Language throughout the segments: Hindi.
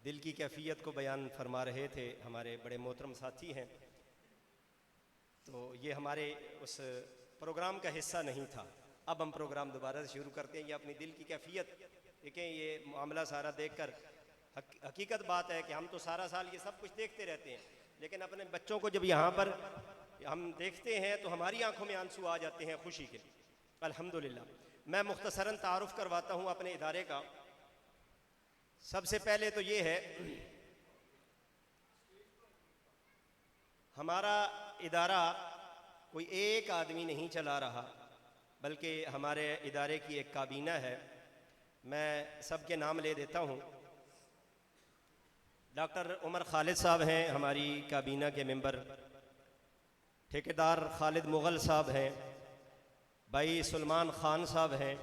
दिल की कैफियत को बयान फरमा रहे थे हमारे बड़े मोहतरम साथी हैं। तो ये हमारे उस प्रोग्राम का हिस्सा नहीं था। अब हम प्रोग्राम दोबारा से शुरू करते हैं। ये अपनी दिल की कैफियत देखें, ये मामला सारा देखकर हकीकत बात है कि हम तो सारा साल ये सब कुछ देखते रहते हैं, लेकिन अपने बच्चों को जब यहाँ पर हम देखते हैं तो हमारी आंखों में आंसू आ जाते हैं खुशी के। अल्हम्दुलिल्लाह। मैं मुख्तसरन तारुफ करवाता हूँ अपने इदारे का। सबसे पहले तो ये है, हमारा इदारा कोई एक आदमी नहीं चला रहा, बल्कि हमारे इदारे की एक काबीना है। मैं सबके नाम ले देता हूँ। डॉक्टर उमर खालिद साहब हैं हमारी काबीना के मेंबर, ठेकेदार खालिद मुग़ल साहब हैं, भाई सलमान ख़ान साहब हैं,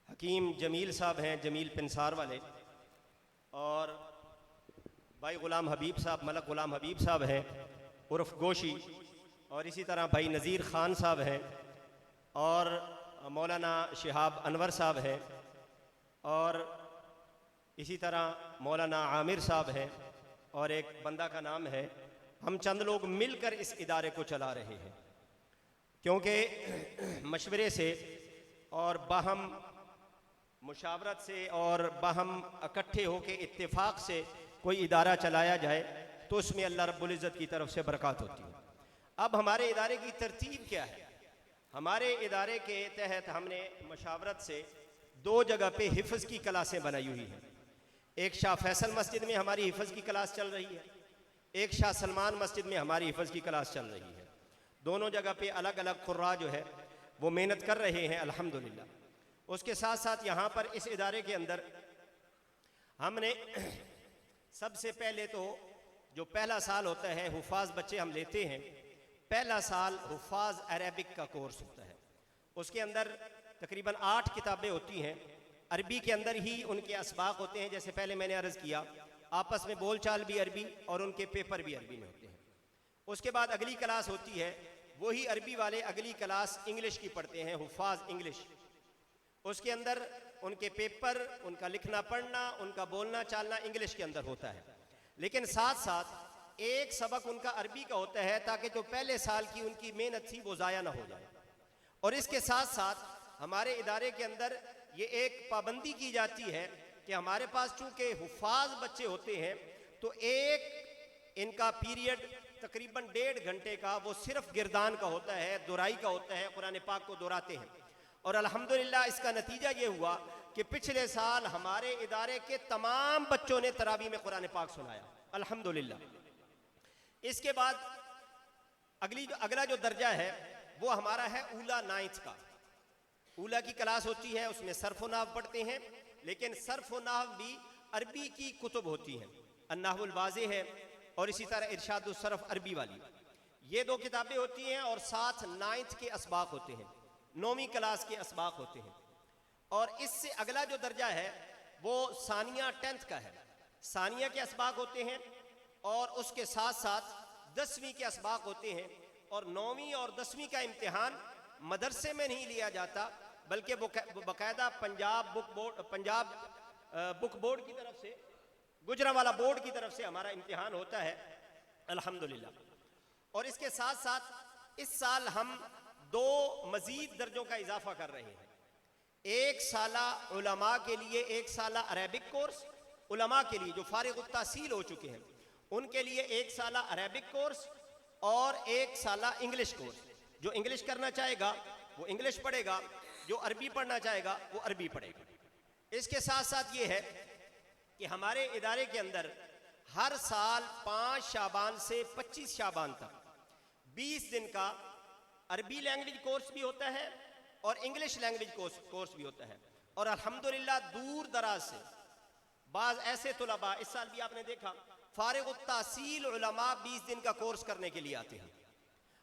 हकीम जमील साहब हैं, जमील पिंसार वाले, और भाई ग़ुलाम हबीब साहब, मलक ग़ुलाम हबीब साहब हैं उर्फ़ गोशी, और इसी तरह भाई नज़ीर ख़ान साहब हैं, और मौलाना शिहाब अनवर साहब हैं, और इसी तरह मौलाना आमिर साहब हैं, और एक बंदा का नाम है। हम चंद लोग मिलकर इस इदारे को चला रहे हैं, क्योंकि मशवरे से और बाहम मुशावरत से और बाहम इकट्ठे होकर इत्तेफाक से कोई इदारा चलाया जाए तो उसमें अल्लाह रब्बुल इज़्ज़त की तरफ से बरकत होती है। अब हमारे इदारे की तरतीब क्या है? हमारे इदारे के तहत हमने मशावरत से 2 जगह पे हिफ्ज़ की क्लासें बनाई हुई हैं। एक शाह फैसल मस्जिद में हमारी हिफ्ज़ की क्लास चल रही है, एक शाह सलमान मस्जिद में हमारी हिफ्ज़ की क्लास चल रही है। दोनों जगह पे अलग अलग कुर्रा जो है वो मेहनत कर रहे हैं अल्हम्दुलिल्लाह। उसके साथ साथ यहाँ पर इस इदारे के अंदर हमने सबसे पहले तो जो पहला साल होता है, हुफ़ाज़ बच्चे हम लेते हैं। पहला साल हुफ़ाज़ अरबिक का कोर्स होता है। उसके अंदर तकरीबन 8 किताबें होती हैं। अरबी के अंदर ही उनके असबाक होते हैं, जैसे पहले मैंने अर्ज़ किया, आपस में बोलचाल भी अरबी और उनके पेपर भी अरबी में होते हैं। उसके बाद अगली क्लास होती है, वही अरबी वाले अगली क्लास इंग्लिश की पढ़ते हैं, हुफ़ाज़ इंग्लिश। उसके अंदर उनके पेपर, उनका लिखना पढ़ना, उनका बोलना चालना इंग्लिश के अंदर होता है, लेकिन साथ साथ एक सबक उनका अरबी का होता है, ताकि जो पहले साल की उनकी मेहनत थी वो ज़ाया ना हो जाए। और इसके साथ साथ हमारे इदारे के अंदर ये एक पाबंदी की जाती है कि हमारे पास चूँकि हुफ़ाज़ बच्चे होते हैं तो एक इनका पीरियड तकरीबन 1.5 घंटे का वो सिर्फ गिरदान का होता है, दुराई का होता है, कुरान पाक को दोहराते हैं। और अल्हम्दुलिल्लाह इसका नतीजा ये हुआ कि पिछले साल हमारे इदारे के तमाम बच्चों ने तरावी में कुरान पाक सुनाया अल्हम्दुलिल्लाह। इसके बाद अगला जो दर्जा है वो हमारा है ऊला 9th का। ऊला की क्लास होती है, उसमें सर्फ़ नाहव पढ़ते हैं, लेकिन सर्फ़ नाहव भी अरबी की कुतुब होती हैं, अन्नाहुल वाज़े है, और इसी तरह इरशादुस सर्फ़ अरबी वाली। ये 2 किताबें होती हैं, और साथ 9th के असबाक होते हैं, 9वीं क्लास के असबाक होते हैं। और इससे अगला जो दर्जा है वो सानिया 10th का है। सानिया के असबाक होते हैं, और उसके साथ साथ 10वीं के असबाक होते हैं। और 9वीं और 10वीं का इम्तिहान मदरसे में नहीं लिया जाता, बल्कि बाकायदा पंजाब बुक बोर्ड की तरफ से, गुजरांवाला बोर्ड की तरफ से हमारा इम्तिहान होता है अल्हम्दुलिल्लाह। और इसके साथ साथ इस साल हम 2 मजीद दर्जों का इजाफा कर रहे हैं। एक साला उलमा के लिए 1 साला अरबिक कोर्स, उलमा के लिए जो फारिग तहसील हो चुके हैं उनके लिए 1 साला अरबिक कोर्स, और 1 साला इंग्लिश कोर्स। जो इंग्लिश करना चाहेगा वो इंग्लिश पढ़ेगा, जो अरबी पढ़ना चाहेगा वो अरबी पढ़ेगा। इसके साथ साथ ये है कि हमारे इदारे के अंदर हर साल 5 शाबान से 25 शाबान तक 20 दिन का अरबी लैंग्वेज कोर्स भी होता है और इंग्लिश लैंग्वेज कोर्स भी होता है। और अल्हम्दुलिल्लाह दूर दराज से बाज़ ऐसे तुलबा, इस साल भी आपने देखा, फारिग तहसील उलमा 20 दिन का कोर्स करने के लिए आते हैं।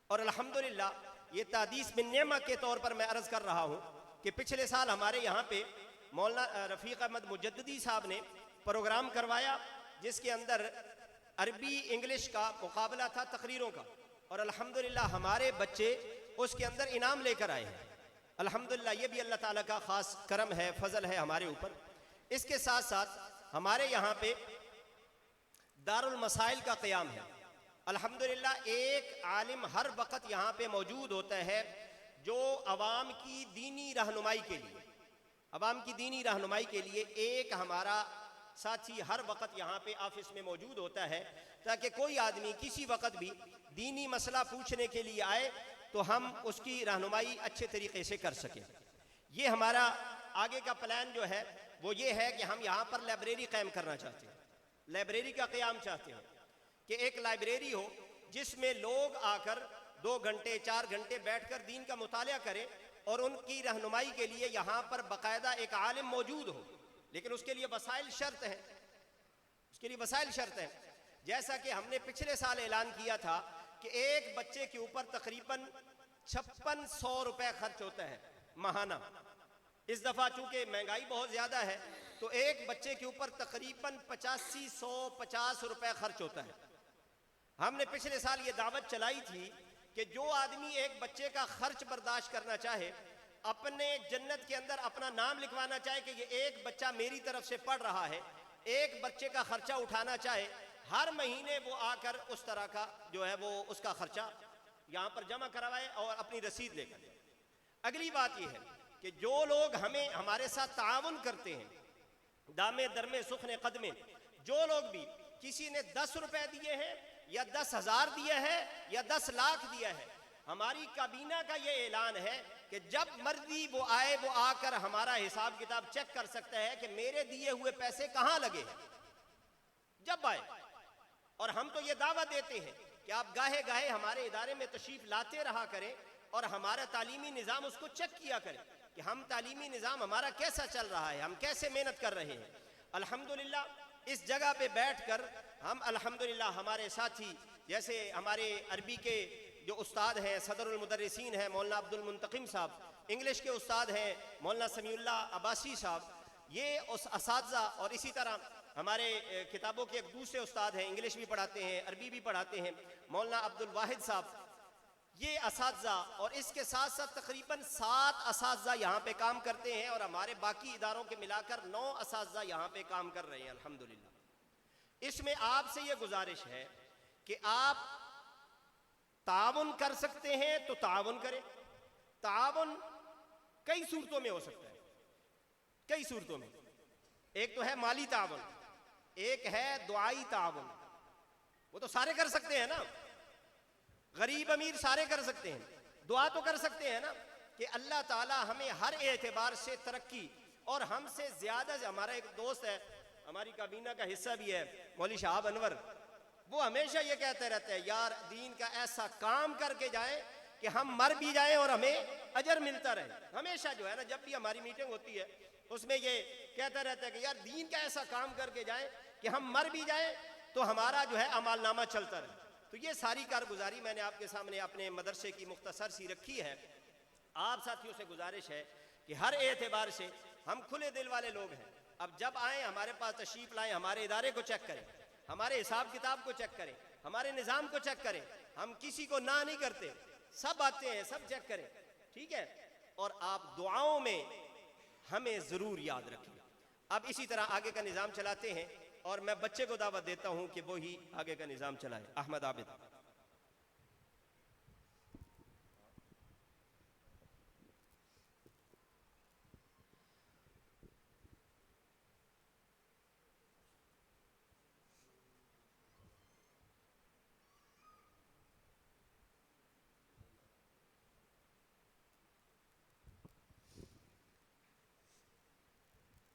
और अल्हम्दुलिल्लाह ये तादीस बिन नेमा के तौर पर मैं अर्ज़ कर रहा हूँ कि पिछले साल हमारे यहाँ पे मौलाना रफ़ीक अहमद मुजद्दिदी साहब ने प्रोग्राम करवाया, जिसके अंदर अरबी इंग्लिश का मुकाबला था तकरीरों का, और अल्हम्दुलिल्लाह हमारे बच्चे उसके अंदर इनाम लेकर आए हैं अल्हम्दुलिल्लाह। ये भी अल्लाह ताला का ख़ास करम है, फ़ज़ल है हमारे ऊपर। इसके साथ साथ हमारे यहाँ पे दारुल मसाइल का क़याम है। अल्हम्दुलिल्लाह एक आलिम हर वक्त यहाँ पे मौजूद होता है जो अवाम की दीनी रहनुमाई के लिए, अवाम की दीनी रहनुमाई के लिए एक हमारा साथी हर वक्त यहाँ पे ऑफिस में मौजूद होता है, ताकि कोई आदमी किसी वक्त भी दीनी मसला पूछने के लिए आए तो हम उसकी रहनुमाई अच्छे तरीके से कर सकें। ये हमारा आगे का प्लान जो है वो ये है कि हम यहाँ पर लाइब्रेरी कायम करना चाहते हैं, लाइब्रेरी का क़याम चाहते हैं कि एक लाइब्रेरी हो जिसमें लोग आकर 2 घंटे 4 घंटे बैठकर दीन का मुतालिया करें और उनकी रहनुमाई के लिए यहाँ पर बाकायदा एक आलिम मौजूद हो। लेकिन उसके लिए वसाइल शर्त हैं, उसके लिए वसाइल शर्त हैं। जैसा कि हमने पिछले साल ऐलान किया था कि एक बच्चे के ऊपर तकरीबन 5600 रुपए खर्च होता है माहाना। इस दफ़ा चूंकि महंगाई बहुत ज़्यादा है तो एक बच्चे के ऊपर तकरीबन 8550 रुपए खर्च होता है। हमने पिछले साल ये दावत चलाई थी कि जो आदमी एक बच्चे का खर्च बर्दाश्त करना चाहे, अपने जन्नत के अंदर अपना नाम लिखवाना चाहे कि ये एक बच्चा मेरी तरफ से पढ़ रहा है, एक बच्चे का खर्चा उठाना चाहे, हर महीने वो आकर उस तरह का जो है वो उसका खर्चा यहाँ पर जमा करवाए और अपनी रसीद लेकर। अगली बात यह है कि जो लोग हमें हमारे साथ ताउन करते हैं, दामे दरमे सुखने कदमे, जो लोग भी किसी ने 10 रुपए दिए हैं या 10,000 दिए हैं या 10 लाख दिया है, हमारी काबीना का ये ऐलान है कि जब मर्जी वो आए, वो आकर हमारा हिसाब किताब चेक कर सकता है कि मेरे दिए हुए पैसे कहाँ लगे हैं, जब आए। और हम तो ये दावा देते हैं कि आप गाहे गाहे हमारे इदारे में तशरीफ लाते रहा करें और हमारा तालीमी निज़ाम उसको चेक किया करें कि हम तालीमी निज़ाम हमारा कैसा चल रहा है, हम कैसे मेहनत कर रहे हैं। अल्हम्दुलिल्लाह इस जगह पे बैठकर हम अल्हम्दुलिल्लाह हमारे साथी जैसे हमारे अरबी के जो उस्ताद हैं सदरुल मुदर्रिसीन हैं मौलाना अब्दुल मुंतकिम साहब, इंग्लिश के उस्ताद हैं मौलाना समीउल्लाह अब्बासी साहब, ये उस असातिज़ा और इसी तरह हमारे किताबों के एक दूसरे उस्ताद हैं, इंग्लिश भी पढ़ाते हैं अरबी भी पढ़ाते हैं, मौलाना अब्दुल वाहिद साहब, ये असातिज़ा और इसके साथ साथ तकरीबन 7 असातिज़ा यहाँ पे काम करते हैं और हमारे बाकी इदारों के मिलाकर 9 असातिज़ा यहाँ पे काम कर रहे हैं अल्हम्दुलिल्लाह। इसमें आपसे ये गुजारिश है कि आप ताउन कर सकते हैं तो ताउन करें। ताउन कई सूरतों में हो सकता है, कई सूरतों में। एक तो है माली ताउन, एक है दुआई ताउन, वो तो सारे कर सकते हैं ना, गरीब अमीर सारे कर सकते हैं। दुआ तो कर सकते हैं ना कि अल्लाह ताला हमें हर एतबार से तरक्की और हमसे ज्यादा। हमारा एक दोस्त है, हमारी काबीना का हिस्सा भी है, मौलवी शाहब अनवर, वो हमेशा ये कहते रहते हैं यार दीन का ऐसा काम करके जाए कि हम मर भी जाए और हमें अजर मिलता रहे। हमेशा जो है ना जब भी हमारी मीटिंग होती है उसमें ये कहता रहता है कि यार दीन का ऐसा काम करके जाए कि हम मर भी जाए तो हमारा जो है अमालनामा चलता रहे। तो ये सारी कारगुजारी मैंने आपके सामने अपने मदरसे की मुख्तसर सी रखी है। आप साथियों से गुजारिश है कि हर एतबार से हम खुले दिल वाले लोग हैं। अब जब आए हमारे पास तशरीफ लाएं, हमारे इदारे को चेक करें, हमारे हिसाब किताब को चेक करें, हमारे निज़ाम को चेक करें। हम किसी को ना नहीं करते, सब आते हैं, सब चेक करें, ठीक है। और आप दुआओं में हमें ज़रूर याद रखें। अब इसी तरह आगे का निज़ाम चलाते हैं और मैं बच्चे को दावत देता हूं कि वो ही आगे का निज़ाम चलाए। अहमद आबिद।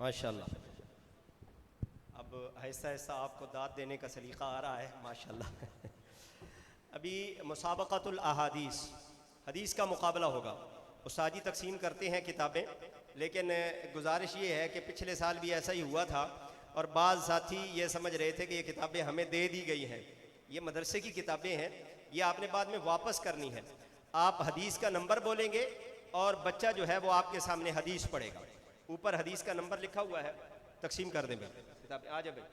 माशाल्लाह। अब आहिस्ता आहिस्ता आपको दाद देने का सलीक़ा आ रहा है माशाल्लाह। अभी मुसाबक़तुल अहादीस, हदीस का मुकाबला होगा। उस्ताद जी तकसीम करते हैं किताबें, लेकिन गुजारिश ये है कि पिछले साल भी ऐसा ही हुआ था और बाज़ साथी ये समझ रहे थे कि ये किताबें हमें दे दी गई हैं, ये मदरसे की किताबें हैं, ये आपने बाद में वापस करनी है। आप हदीस का नंबर बोलेंगे और बच्चा जो है वो आपके सामने हदीस पढ़ेगा। ऊपर हदीस का नंबर लिखा हुआ है, तकसीम कर दें भाई किताब। आ जाए भाई।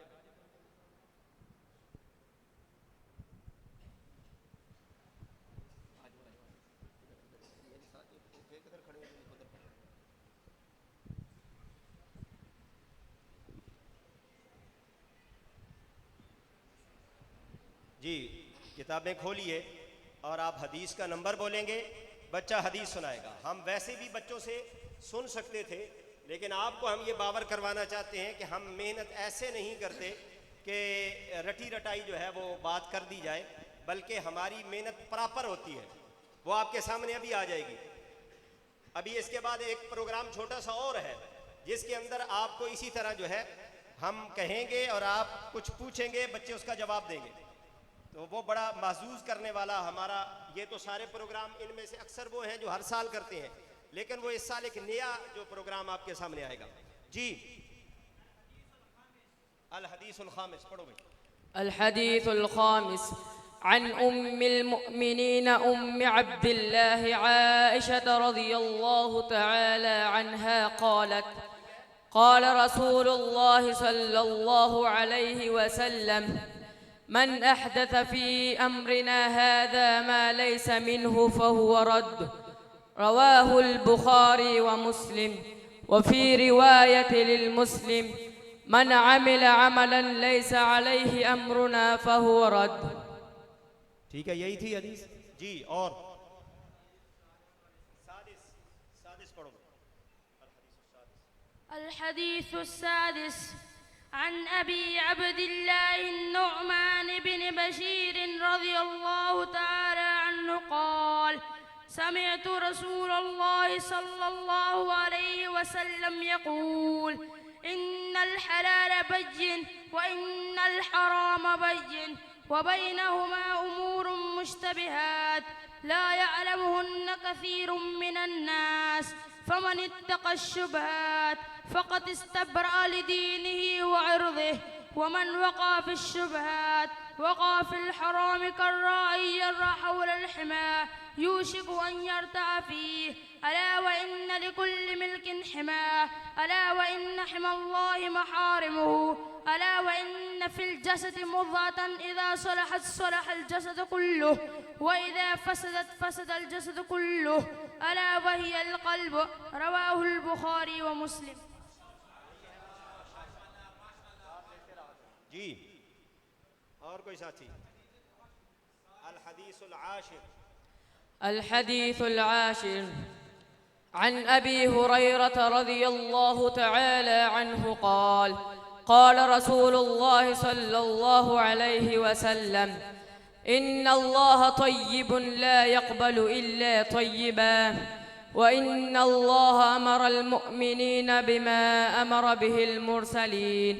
जी, किताबें खोलिए और आप हदीस का नंबर बोलेंगे, बच्चा हदीस सुनाएगा। हम वैसे भी बच्चों से सुन सकते थे, लेकिन आपको हम ये बावर करवाना चाहते हैं कि हम मेहनत ऐसे नहीं करते कि रटी रटाई जो है वो बात कर दी जाए, बल्कि हमारी मेहनत प्रॉपर होती है। वो आपके सामने अभी आ जाएगी। अभी इसके बाद एक प्रोग्राम छोटा सा और है जिसके अंदर आपको इसी तरह जो है हम कहेंगे और आप कुछ पूछेंगे, बच्चे उसका जवाब देंगे। तो वो बड़ा महसूस करने वाला हमारा, ये तो सारे प्रोग्राम इनमें से अक्सर वो हैं जो हर साल करते हैं, लेकिन वो इस साल एक नया जो प्रोग्राम आपके सामने आएगा। जी, अल हदीसुल खामिस पढ़ो भाई। अल हदीसुल खामिस अन उम्मिल मुमिनीन उम्मी अब्दिल्लाह आइशा रज़ियल्लाहु तआला अन्हा क़ालत क़ाल रसूलुल्लाह सल्लल्लाहु अलैहि वसल्लम मन अहदथ फी अम्रिना हाज़ा मा लैसा मिन्हु फहुव रद्द रवाहुल बुखारी व मुस्लिम व फी रिवायत लिल मुस्लिम मन अमिल अमलन लैसा अलैहि अम्रुना फहुव रद्द। ठीक है, यही थी हदीस। जी, और सादिस पढ़ो। अल हदीसु सादिस अन अबी अब्दिल्लाह नुअमान बिन बशीर रज़ियल्लाहु तआला अन्हु क़ाल समिअतु रसूलल्लाह सल्लल्लाहु अलैहि वसल्लम यक़ूल इन्नल हलाल बय्यिन व इन्नल हराम बय्यिन व बैनहुमा उमूरुन मुश्तबिहात ला यअलमुहुन्न कसीरुम मिनन नास फमन इत्तक़ा शुबहात फ़क़द इस्तबरअ लिदीनिही व इर्दिही वमन वक़अ फ़िश्शुबहात वक़अ फ़िल हराम कर्राई यरअ हौलल हिमा यूशिकु अन यर्तअ फ़ीह अला व इन्न लिकुल्लि मिल्किन हिमा अला व इन्न हिमल्लाहि महारिमुहु अला व इन्न फ़िल जसदि मुद्ग़तन इज़ा सलहत सलहल जसदु कुल्लुहु व इज़ा फसदत फसदल जसदु कुल्लुहु अला व हियल क़ल्ब रवाहुल बुखारी व मुस्लिम। जी, और कोई साथी? अल हदीसुल आशिर। अल हदीसुल आशिर अन अबी हुरैरह रज़ियल्लाहु तआला अन्हु क़ाल क़ाल रसूलुल्लाह सल्लल्लाहु अलैहि वसल्लम इन्नल्लाह तय्यिबुन ला यक़बलु इल्ला तय्यिबा व इन्नल्लाह अमरल मुअमिनीन बिमा अमर बिहिल मुरसलीन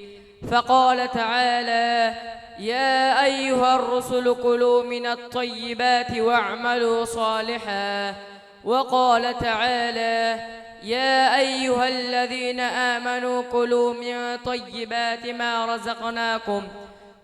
फ़क़ाल तआला या अय्युहर रुसुल कुलू मिनत तय्यिबाति वअमलू सालिहा वक़ाल तआला या अय्युहल्लज़ीना आमनू कुलू मिन तय्यिबाति मा रज़क़नाकुम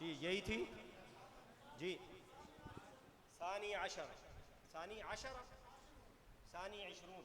जी, यही थी। जी, सानी अशर सानी इशरून।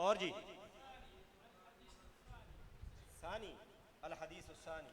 और जी सानी अल हदीस सानी।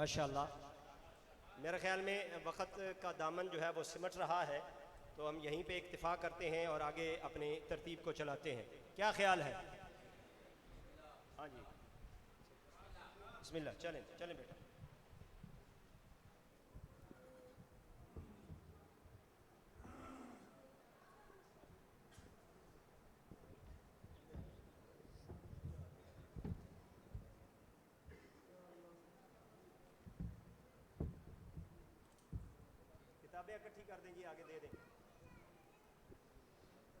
माशाअल्लाह। मेरे ख्याल में वक़्त का दामन जो है वो सिमट रहा है, तो हम यहीं पे इक्तिफ़ा करते हैं और आगे अपनी तरतीब को चलाते हैं। क्या ख्याल है? हाँ जी, बिस्मिल्लाह, चलें चलें बेटा। इकट्ठी कर देंगे, आगे दे दें।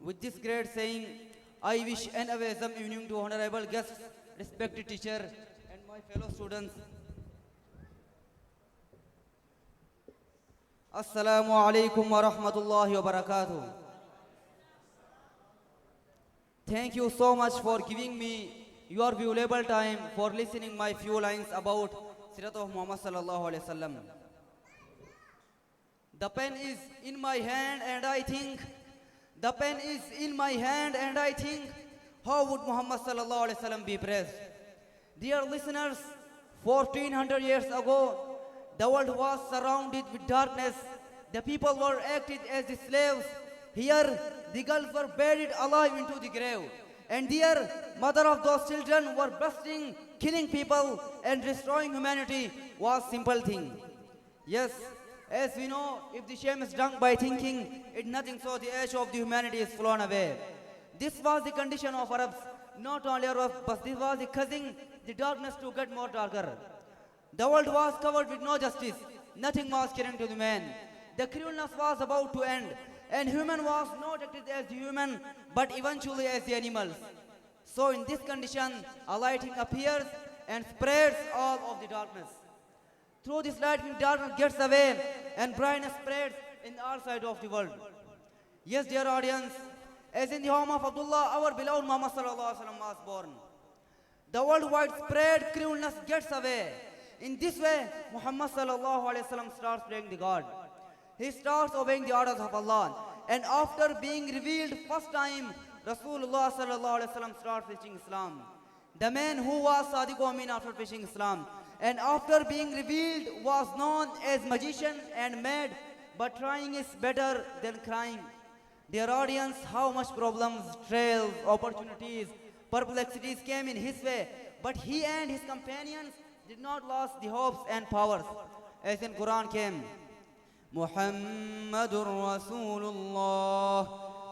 With this great saying, I wish and a wisdom evening to honorable guests, respected teacher, and my fellow students. Assalamu alaikum wa rahmatullahi wa barakatuh. Thank you so much for giving me your valuable time for listening my few lines about Sirat of Muhammad sallallahu alaihi wasallam. The pen is in my hand and I think, the pen is in my hand and I think, how would Muhammad sallallahu alaihi wasallam be praised? Dear listeners, 1400 years ago, the world was surrounded with darkness. The people were acted as the slaves. Here, the girls were buried alive into the grave. And there, mother of those children were bursting, killing people and destroying humanity was simple thing. Yes, as we know, if the shame is drunk by thinking, it nothing so the ash of the humanity is flown away. This was the condition of Arabs, not only Arabs, but this was the causing the darkness to get more darker. The world was covered with no justice. Nothing was caring to the man. The cruelness was about to end, and human was not acted as the human, but eventually as the animals. So in this condition, a lighting appears and spreads all of the darkness. Through this lighting, darkness gets away, and brightness spreads in all sides of the world. Yes, dear audience, as in the home of Abdullah, our beloved Muhammad sallallahu alaihi wasallam was born. The worldwide spread cruelness gets away. In this way, Muhammad sallallahu alaihi wasallam starts praying the God. He starts obeying the orders of Allah. And after being revealed first time, Rasulullah sallallahu alaihi wasallam starts preaching Islam. The man who was Sadiq Amin after preaching Islam, and after being revealed was known as magician and mad, but trying is better than crying. Dear audience, how much problems, trials, opportunities, perplexities came in his way, but he and his companions did not lose the hopes and powers. As in Quran came, Muhammadur Rasulullah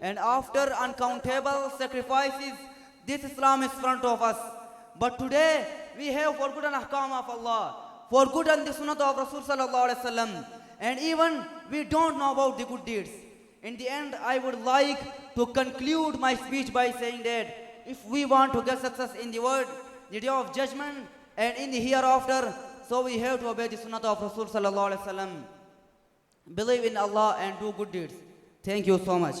And after uncountable sacrifices, this Islam is in front of us. But today, we have forgotten ahkam of Allah, forgotten the sunnah of Rasul sallallahu alaihi wasallam, and even we don't know about the good deeds. In the end, I would like to conclude my speech by saying that if we want to get success in the world, the day of judgment, and in the hereafter, so we have to obey the sunnah of Rasul sallallahu alaihi wasallam, believe in Allah and do good deeds. Thank you so much.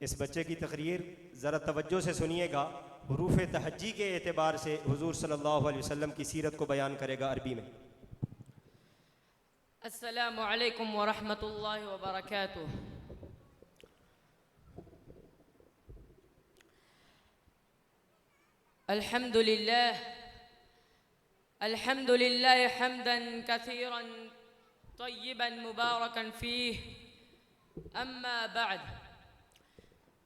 इस बच्चे की तकरीर ज़रा तवज्जो से सुनिएगा। हुरूफ तहज्जी के एतबार से हुजूर सल्लल्लाहु अलैहि वसल्लम की सीरत को बयान करेगा अरबी में। अस्सलामु अलैकुम व रहमतुल्लाहि व बरकातुह। अल्हम्दुलिल्लाह हम्दन कसीरन तय्यिबन मुबारकन फीह। अम्मा बाद,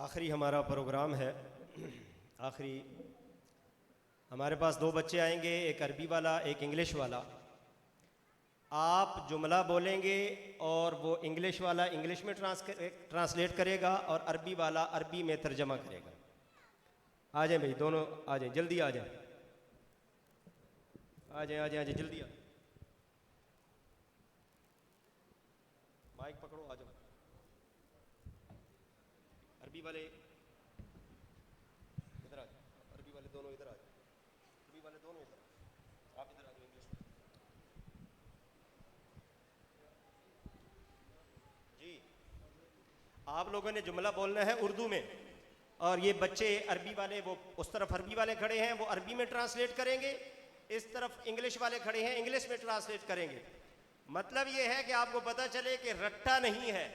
आखिरी हमारा प्रोग्राम है। आखिरी हमारे पास दो बच्चे आएंगे, एक अरबी वाला एक इंग्लिश वाला। आप जुमला बोलेंगे और वो इंग्लिश वाला इंग्लिश में ट्रांसलेट करेगा और अरबी वाला अरबी में तर्जमा करेगा। आ जाए भाई, दोनों आ जाए, जल्दी आ जाए, आ जाए, आ जाए, आ जाए, जल्दी आ। माइक पकड़ो, आ जाओ। अरबी वाले इधर आ जाओ, अरबी वाले दोनों इधर आ जाओ, अरबी वाले दोनों इधर, आप इधर आ जाओ इंग्लिश में। जी, आप लोगों ने जुमला बोलना है उर्दू में, और ये बच्चे अरबी वाले, वो उस तरफ अरबी वाले खड़े हैं, वो अरबी में ट्रांसलेट करेंगे, इस तरफ इंग्लिश वाले खड़े हैं, इंग्लिश में ट्रांसलेट करेंगे। मतलब ये है कि आपको पता चले कि रट्टा नहीं है।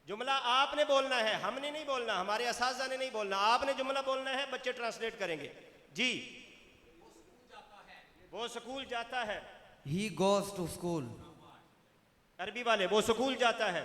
जुमला आपने बोलना है, हमने नहीं बोलना, हमारे असातिज़ा ने नहीं बोलना, आपने जुमला बोलना है, बच्चे ट्रांसलेट करेंगे। जी, वो स्कूल जाता है, He goes to school. अरबी वाले वो स्कूल जाता है,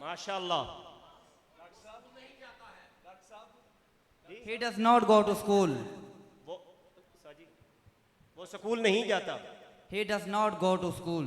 माशाअल्लाह। He does not go to school. वो साजी, वो स्कूल नहीं जाता। He does not go to school.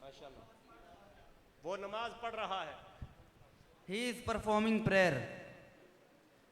माशाअल्लाह, वो नमाज पढ़ रहा है। He is performing prayer.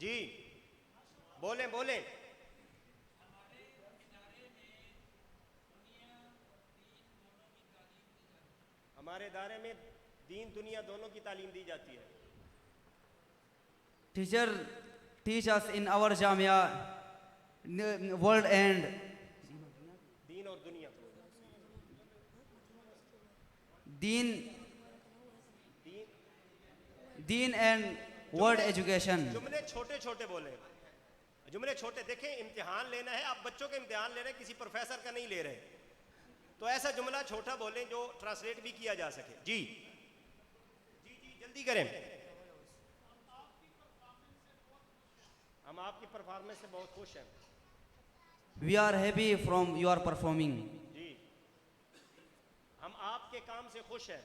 जी, बोलें बोलें। हमारे इदारे में दीन दुनिया दोनों की तालीम दी जाती है। teacher teach us in our Jamia world and दीन और दुनिया deen and world education. जुमले छोटे छोटे बोले, जुमले छोटे। देखें, इम्तिहान लेना है, आप बच्चों के इम्तिहान ले रहे हैं, किसी प्रोफेसर का नहीं ले रहे, तो ऐसा जुमला छोटा बोलें जो ट्रांसलेट भी किया जा सके। जी जी जी जल्दी करें। हम आपकी परफॉर्मेंस से बहुत खुश हैं। We are happy from your performing. जी, हम आपके काम से खुश हैं।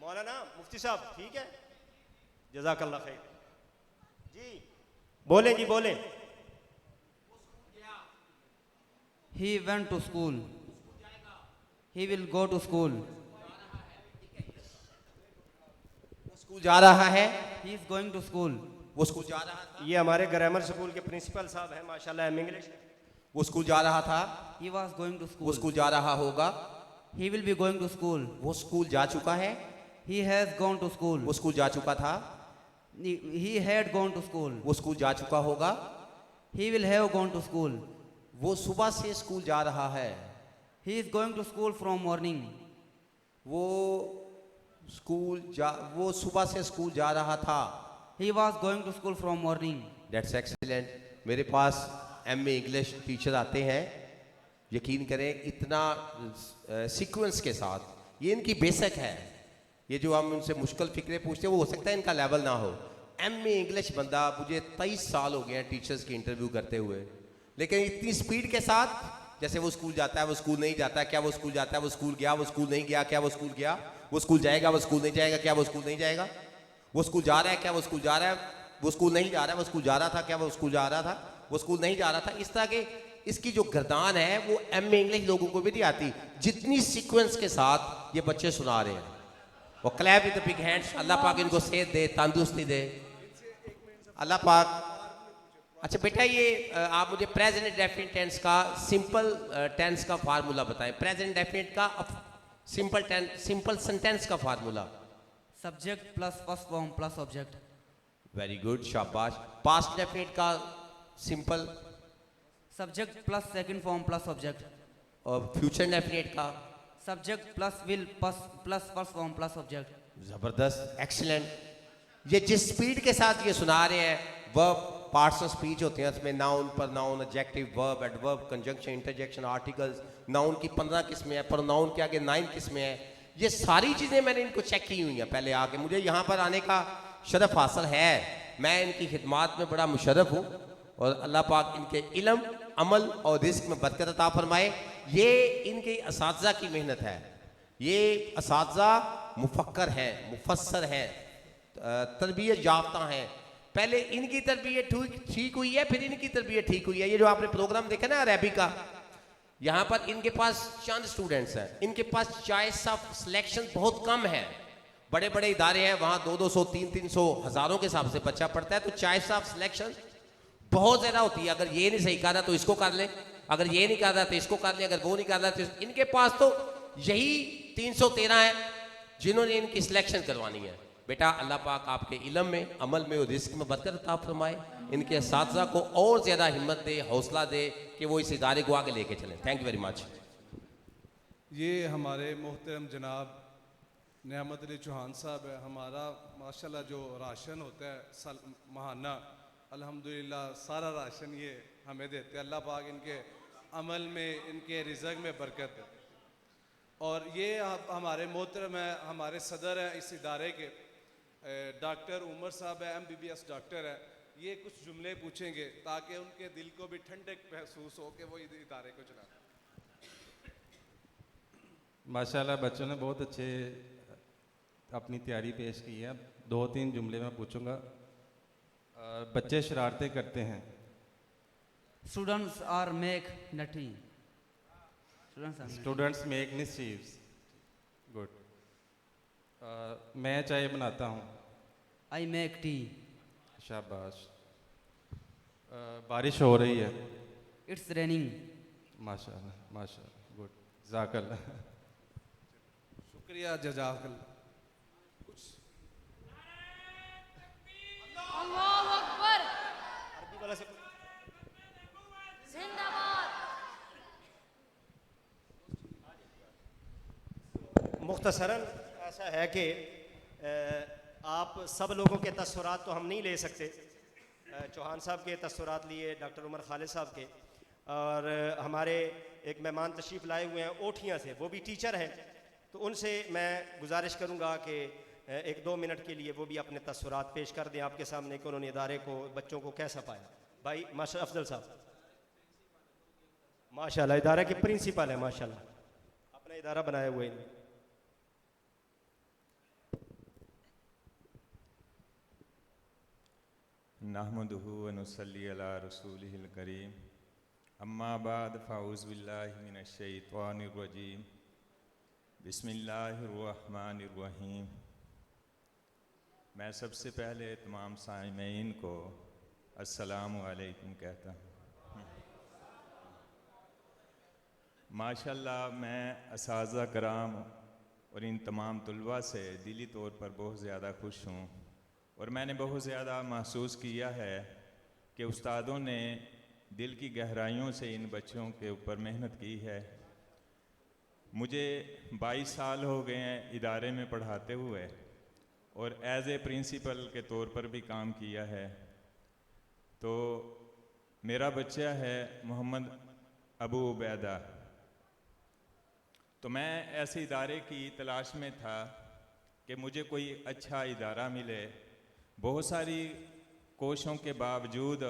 मौलाना मुफ्ती साहब ठीक है, जज़ाकल्लाह खैर। जी बोलें, जी बोलें। He went to school. He will go to school. School जा रहा है, He is going to school. वो स्कूल जा रहा था, ये हमारे ग्रामर स्कूल के प्रिंसिपल साहब हैं, माशाल्लाह, एम इंग्लिश। वो स्कूल जा रहा था, He was going to वो school. स्कूल जा रहा होगा, He will be going to school. वो स्कूल जा चुका है, He has gone to school. वो स्कूल जा चुका था, He had gone to school. वो स्कूल जा चुका होगा, He will have gone to school. वो सुबह से स्कूल जा रहा है, He is going to school from morning. वो सुबह से स्कूल जा रहा था। He was going to school from morning. That's excellent. मेरे पास MA इंग्लिश टीचर आते हैं, यकीन करें इतना सीक्वेंस के साथ, ये इनकी बेसिक है। ये जो हम उनसे मुश्किल फिक्रे पूछते हैं वो हो सकता है इनका लेवल ना हो। MA इंग्लिश बंदा, मुझे 23 साल हो गए हैं टीचर्स के इंटरव्यू करते हुए, लेकिन इतनी स्पीड के साथ, जैसे वो स्कूल जाता है, वो स्कूल नहीं जाता, क्या वो स्कूल जाता है, वो स्कूल गया, वो स्कूल नहीं गया, क्या वो स्कूल गया, वो स्कूल जाएगा, वो स्कूल नहीं जाएगा, क्या वो स्कूल नहीं जाएगा, वो स्कूल जा रहा है, क्या वो स्कूल जा रहा है, वो स्कूल नहीं जा रहा है, वो स्कूल जा रहा था, क्या वो स्कूल जा रहा था, वो स्कूल नहीं जा रहा था। इस तरह के इसकी जो गर्दान है वो MA इंग्लिश लोगों को भी नहीं आती, जितनी सीक्वेंस के साथ ये बच्चे सुना रहे हैं। और clap with the big hands. अल्लाह पाक इनको सेहत दे, तंदुरुस्ती दे, अल्लाह पाक। अच्छा बेटा, ये आप मुझे प्रेजेंट डेफिनेट टेंस का सिंपल टेंस का फार्मूला बताएं। प्रेजेंट डेफिनेट का सिंपल सेंटेंस का formula. Subject plus first form plus object. Very good, शाबाश। पास्ट डेफिनेट का simple Subject plus second form plus object. और फ्यूचर डेफिनेट का Subject plus will plus first form plus object. जबरदस्त, एक्सीलेंट। ये जिस स्पीड के साथ ये सुना रहे हैं, वर्ब पार्ट्स ऑफ स्पीच होते हैं, उसमें noun, pronoun, adjective, verb, adverb, conjunction, interjection, articles. Noun की 15 किस्में हैं, प्रनाउन के आगे 9 किस्में हैं। ये सारी चीज़ें मैंने इनको चेक की हुई हैं पहले आके। मुझे यहाँ पर आने का शरफ हासिल है, मैं इनकी खिदमत में बड़ा मुशर्रफ हूँ, और अल्लाह पाक इनके इल्म, अमल और रिस्क में बरकत अता फरमाए। ये इनके असातिज़ा की मेहनत है। ये असातिज़ा मुफक्कर हैं, मुफस्सर हैं, तरबियत याफ्ता हैं। पहले इनकी तरबियत ठीक हुई है, फिर इनकी तरबियत ठीक हुई है। ये जो आपने प्रोग्राम देखा ना अरबी का, यहाँ पर इनके पास चंद स्टूडेंट्स हैं, इनके पास चॉइस ऑफ सिलेक्शन बहुत कम है। बड़े बड़े इदारे हैं, वहाँ 200, 300, हज़ारों के हिसाब से बच्चा पढ़ता है, तो चॉइस ऑफ सिलेक्शन बहुत ज़्यादा होती है। अगर ये नहीं सही कर रहा तो इसको कर ले, अगर ये नहीं कर रहा तो इसको कर ले, अगर वो नहीं कर रहा तो इनके पास तो यही 313 है जिन्होंने इनकी सिलेक्शन करवानी है। बेटा अल्लाह पाक आपके इल्म में, अमल में और रिस्क में बरकत अता फरमाए। इनके असातिज़ा को और ज़्यादा हिम्मत दे, हौसला दे कि वो इस इदारे को आगे लेके चलें। Thank you very much. ये हमारे मोहतरम जनाब नेमत अली चौहान साहब है। हमारा माशाल्लाह जो राशन होता है महाना, अल्हम्दुलिल्लाह सारा राशन ये हमें देते हैं। अल्लाह पाक इनके अमल में, इनके रिज़्क़ में बरकत है। और ये हमारे मोहतरम है, हमारे सदर हैं इस इदारे के, डॉक्टर उमर साहब है, MBBS डॉक्टर है। ये कुछ जुमले पूछेंगे ताकि उनके दिल को भी ठंडक महसूस हो कि वो इदारे को चलाएं। माशाल्लाह बच्चों ने बहुत अच्छे अपनी तैयारी पेश की है। 2-3 जुमले मैं पूछूंगा। बच्चे शरारतें करते हैं। Students are make nutty. Students make मिसचीव्स। गुड। मैं चाय बनाता हूँ। I make tea. शाबाश। बारिश हो रही है। It's raining. माशाल्लाह माशाल्लाह, गुड, ज़ाकल्लाह। शुक्रिया, जज़ाकल्लाह। कुछ अल्लाहु अकबर। अरबी वाला से जिंदाबाद। मुख्तसरन ऐसा है कि आप सब लोगों के तस्वुरात तो हम नहीं ले सकते। चौहान साहब के तस्वुरात लिए, डॉक्टर उमर खालिद साहब के, और हमारे एक मेहमान तशरीफ़ लाए हुए हैं ओठियाँ से, वो भी टीचर हैं, तो उनसे मैं गुजारिश करूँगा कि 1-2 मिनट के लिए वो भी अपने तस्वुरात पेश कर दें आपके सामने कि उन्होंने इदारे को, बच्चों को कैसा पाया। भाई माशा अफजल साहब, माशाल्लाह इदारे के प्रिंसिपल हैं, माशाल्लाह अपना इदारा बनाया हुए हैं। नहमदुहु व नुसल्ली अला रसूलिहिल करीम, अम्मा बाद फ़ाऊज़ु बिल्लाहि मिनश शैतानिर रजीम, बिस्मिल्लाहिर रहमानिर रहीम। मैं सबसे पहले तमाम साइमीन को अस्सलामु अलैकुम कहता हूँ। माशाल्लाह मैं असाज़ा कराम और इन तमाम तलबा से दिली तौर पर बहुत ज़्यादा खुश हूँ, और मैंने बहुत ज़्यादा महसूस किया है कि उस्तादों ने दिल की गहराइयों से इन बच्चों के ऊपर मेहनत की है। मुझे 22 साल हो गए हैं इदारे में पढ़ाते हुए, और एज ए प्रिंसिपल के तौर पर भी काम किया है। तो मेरा बच्चा है मोहम्मद अबू उबैदा, तो मैं ऐसे इदारे की तलाश में था कि मुझे कोई अच्छा इदारा मिले। बहुत सारी कोशिशों के बावजूद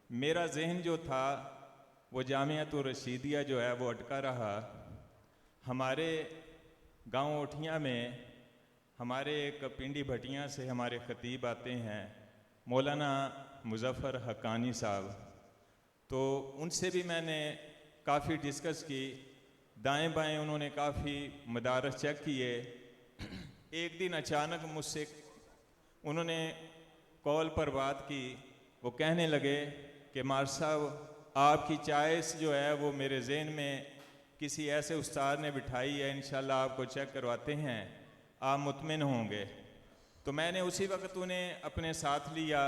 मेरा जहन जो था वो जामियातुर रशीदिया जो है वो अटका रहा। हमारे गांव ओठियाँ में हमारे एक पिंडी भटियाँ से हमारे ख़तीब आते हैं, मौलाना मुज़फ़्फ़र हक्कानी साहब, तो उनसे भी मैंने काफ़ी डिस्कस की, दाएं बाएं उन्होंने काफ़ी मदारस चेक किए। एक दिन अचानक मुझसे उन्होंने कॉल पर बात की, वो कहने लगे कि मार साहब आपकी चॉइस जो है वो मेरे जहन में किसी ऐसे उस्ताद ने बिठाई है, इंशाल्लाह आपको चेक करवाते हैं, आप मुतमिन होंगे। तो मैंने उसी वक्त उन्हें अपने साथ लिया,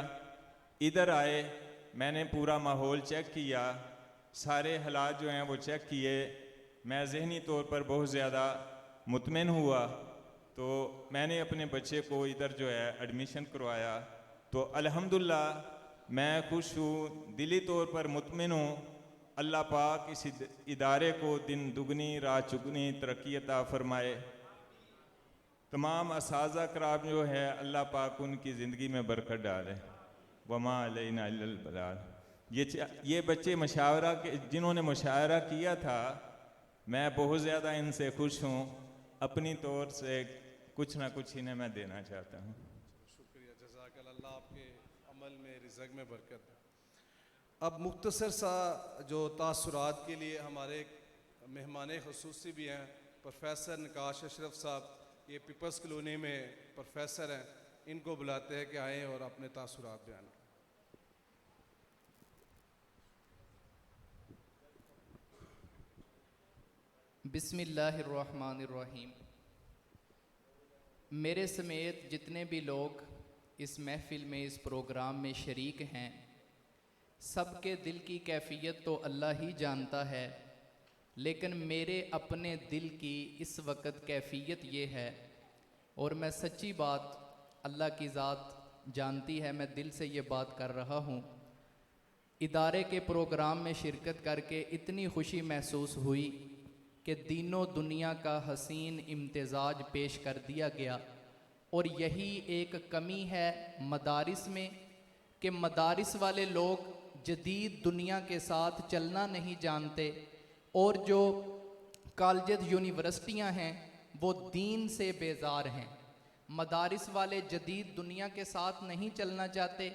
इधर आए, मैंने पूरा माहौल चेक किया, सारे हालात जो हैं वो चेक किए। मैं ज़हनी तौर पर बहुत ज़्यादा मुतमिन हुआ, तो मैंने अपने बच्चे को इधर जो है एडमिशन करवाया। तो अल्हम्दुलिल्लाह मैं खुश हूँ, दिली तौर पर मुतमिन हूँ। अल्लाह पाक इस इदारे को दिन दुगनी रात चुगनी तरक्की अता फरमाए। तमाम असाज़ा कराम जो है अल्लाह पाक उनकी ज़िंदगी में बरकत डाले। वमा अलैना इल्लल बलाग। ये बच्चे मशावरा के जिन्होंने मुशावरा किया था, मैं बहुत ज़्यादा इनसे खुश हूँ। अपनी तौर से कुछ ना कुछ इन्हें मैं देना चाहता हूँ। शुक्रिया, जज़ाकल्लाह, अल्लाह आपके अमल में रिज़्क़ में बरकत है। अब मुख्तसर सा जो तासुरात के लिए हमारे मेहमान ख़ुसूसी भी हैं, प्रोफेसर नकाश अशरफ साहब, ये पीपल्स कॉलोनी में प्रोफेसर हैं, इनको बुलाते हैं कि आएँ और अपने तासुरात बयान करें। बिस्मिल्लाहिर्रहमानिर्रहीम। मेरे समेत जितने भी लोग इस महफ़िल में, इस प्रोग्राम में शरीक हैं, सबके दिल की कैफियत तो अल्लाह ही जानता है, लेकिन मेरे अपने दिल की इस वक्त कैफियत ये है, और मैं सच्ची बात अल्लाह की ज़ात जानती है, मैं दिल से ये बात कर रहा हूँ। इदारे के प्रोग्राम में शिरकत करके इतनी खुशी महसूस हुई कि दीनों दुनिया का हसीन इम्तिज़ाज पेश कर दिया गया। और यही एक कमी है मदारिस में कि मदारिस वाले लोग जदीद दुनिया के साथ चलना नहीं जानते, और जो कॉलेज यूनिवर्सिटियां हैं वो दीन से बेजार हैं। मदारिस वाले जदीद दुनिया के साथ नहीं चलना चाहते,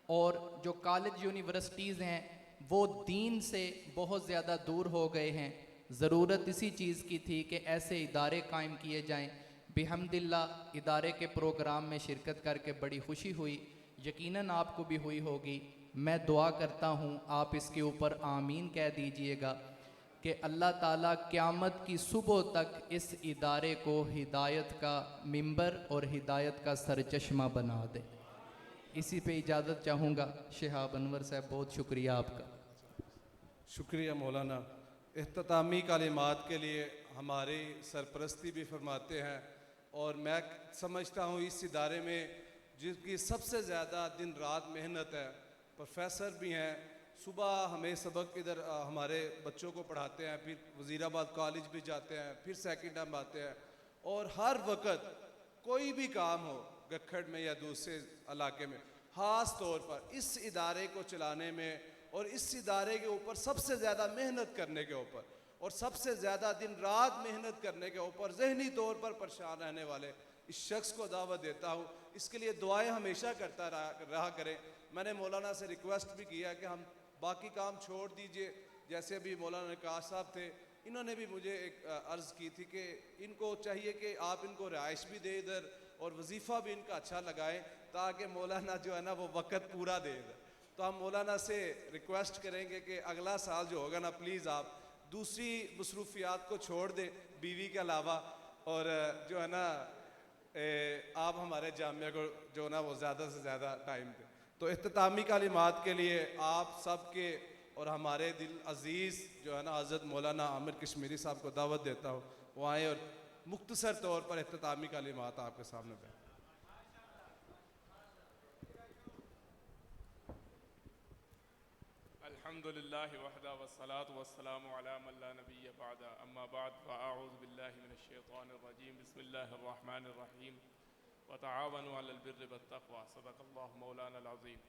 और जो कॉलेज यूनिवर्सिटीज़ हैं वो दीन से बहुत ज़्यादा दूर हो गए हैं। ज़रूरत इसी चीज़ की थी कि ऐसे इदारे कायम किए जाएं। बिहम्दिल्लाह इदारे के प्रोग्राम में शिरकत करके बड़ी खुशी हुई, यकीनन आपको भी हुई होगी। मैं दुआ करता हूँ आप इसके ऊपर आमीन कह दीजिएगा कि अल्लाह ताला क़यामत की सुबह तक इस इदारे को हिदायत का मिंबर और हिदायत का सरचश्मा बना दे। इसी पे इजाज़त चाहूँगा। शिहाब अनवर साहब, बहुत शुक्रिया आपका। शुक्रिया मौलाना। इख्तितामी कालिमात के लिए हमारी सरपरस्ती भी फरमाते हैं, और मैं समझता हूँ इस इदारे में जिनकी सबसे ज़्यादा दिन रात मेहनत है, प्रोफेसर भी हैं, सुबह हमें सबक इधर हमारे बच्चों को पढ़ाते हैं, फिर वज़ीराबाद कॉलेज भी जाते हैं, फिर सेकंड टाइम आते हैं, और हर वक्त कोई भी काम हो गखड़ में या दूसरे इलाके में, ख़ास तौर पर इस इदारे को चलाने में और इस इदारे के ऊपर सबसे ज़्यादा मेहनत करने के ऊपर और सबसे ज़्यादा दिन रात मेहनत करने के ऊपर ज़हनी तौर पर परेशान रहने वाले इस शख्स को दावत देता हूँ। इसके लिए दुआएं हमेशा करता रहा करें। मैंने मौलाना से रिक्वेस्ट भी किया कि हम बाकी काम छोड़ दीजिए, जैसे अभी मौलाना निकाश साहब थे, इन्होंने भी मुझे एक अर्ज़ की थी कि इनको चाहिए कि आप इनको रिहाइश भी दे इधर और वजीफ़ा भी इनका अच्छा लगाएं, ताकि मौलाना जो है ना वो वक़्त पूरा दे इधर। तो हम मौलाना से रिक्वेस्ट करेंगे कि अगला साल जो होगा ना, प्लीज़ आप दूसरी मसरूफियात को छोड़ दें बीवी के अलावा, और जो है ना आप हमारे जामिया को जो ना वो ज़्यादा से ज़्यादा टाइम दें। तो इख्तितामी कालिमात के लिए आप सब के और हमारे दिल अज़ीज़ जो है ना हज़रत मौलाना आमिर कश्मीरी साहब को दावत देता हूँ, वो आएँ और मुख्तसर तौर पर इख्तितामी कालिमात आपके सामने दें। अल्हम्दुलिल्लाहि वहदा वस्सलातु वस्सलामु अला मन ला नबिय्य बअदा अम्मा बाद फ़अऊज़ु बिल्लाहि मिनश शैतानिर रजीम बिस्मिल्लाहिर रहमानिर रहीम व तआवनु अलल बिर्रि वत्तक़वा सदक़ल्लाहु मौलाना अज़ीम।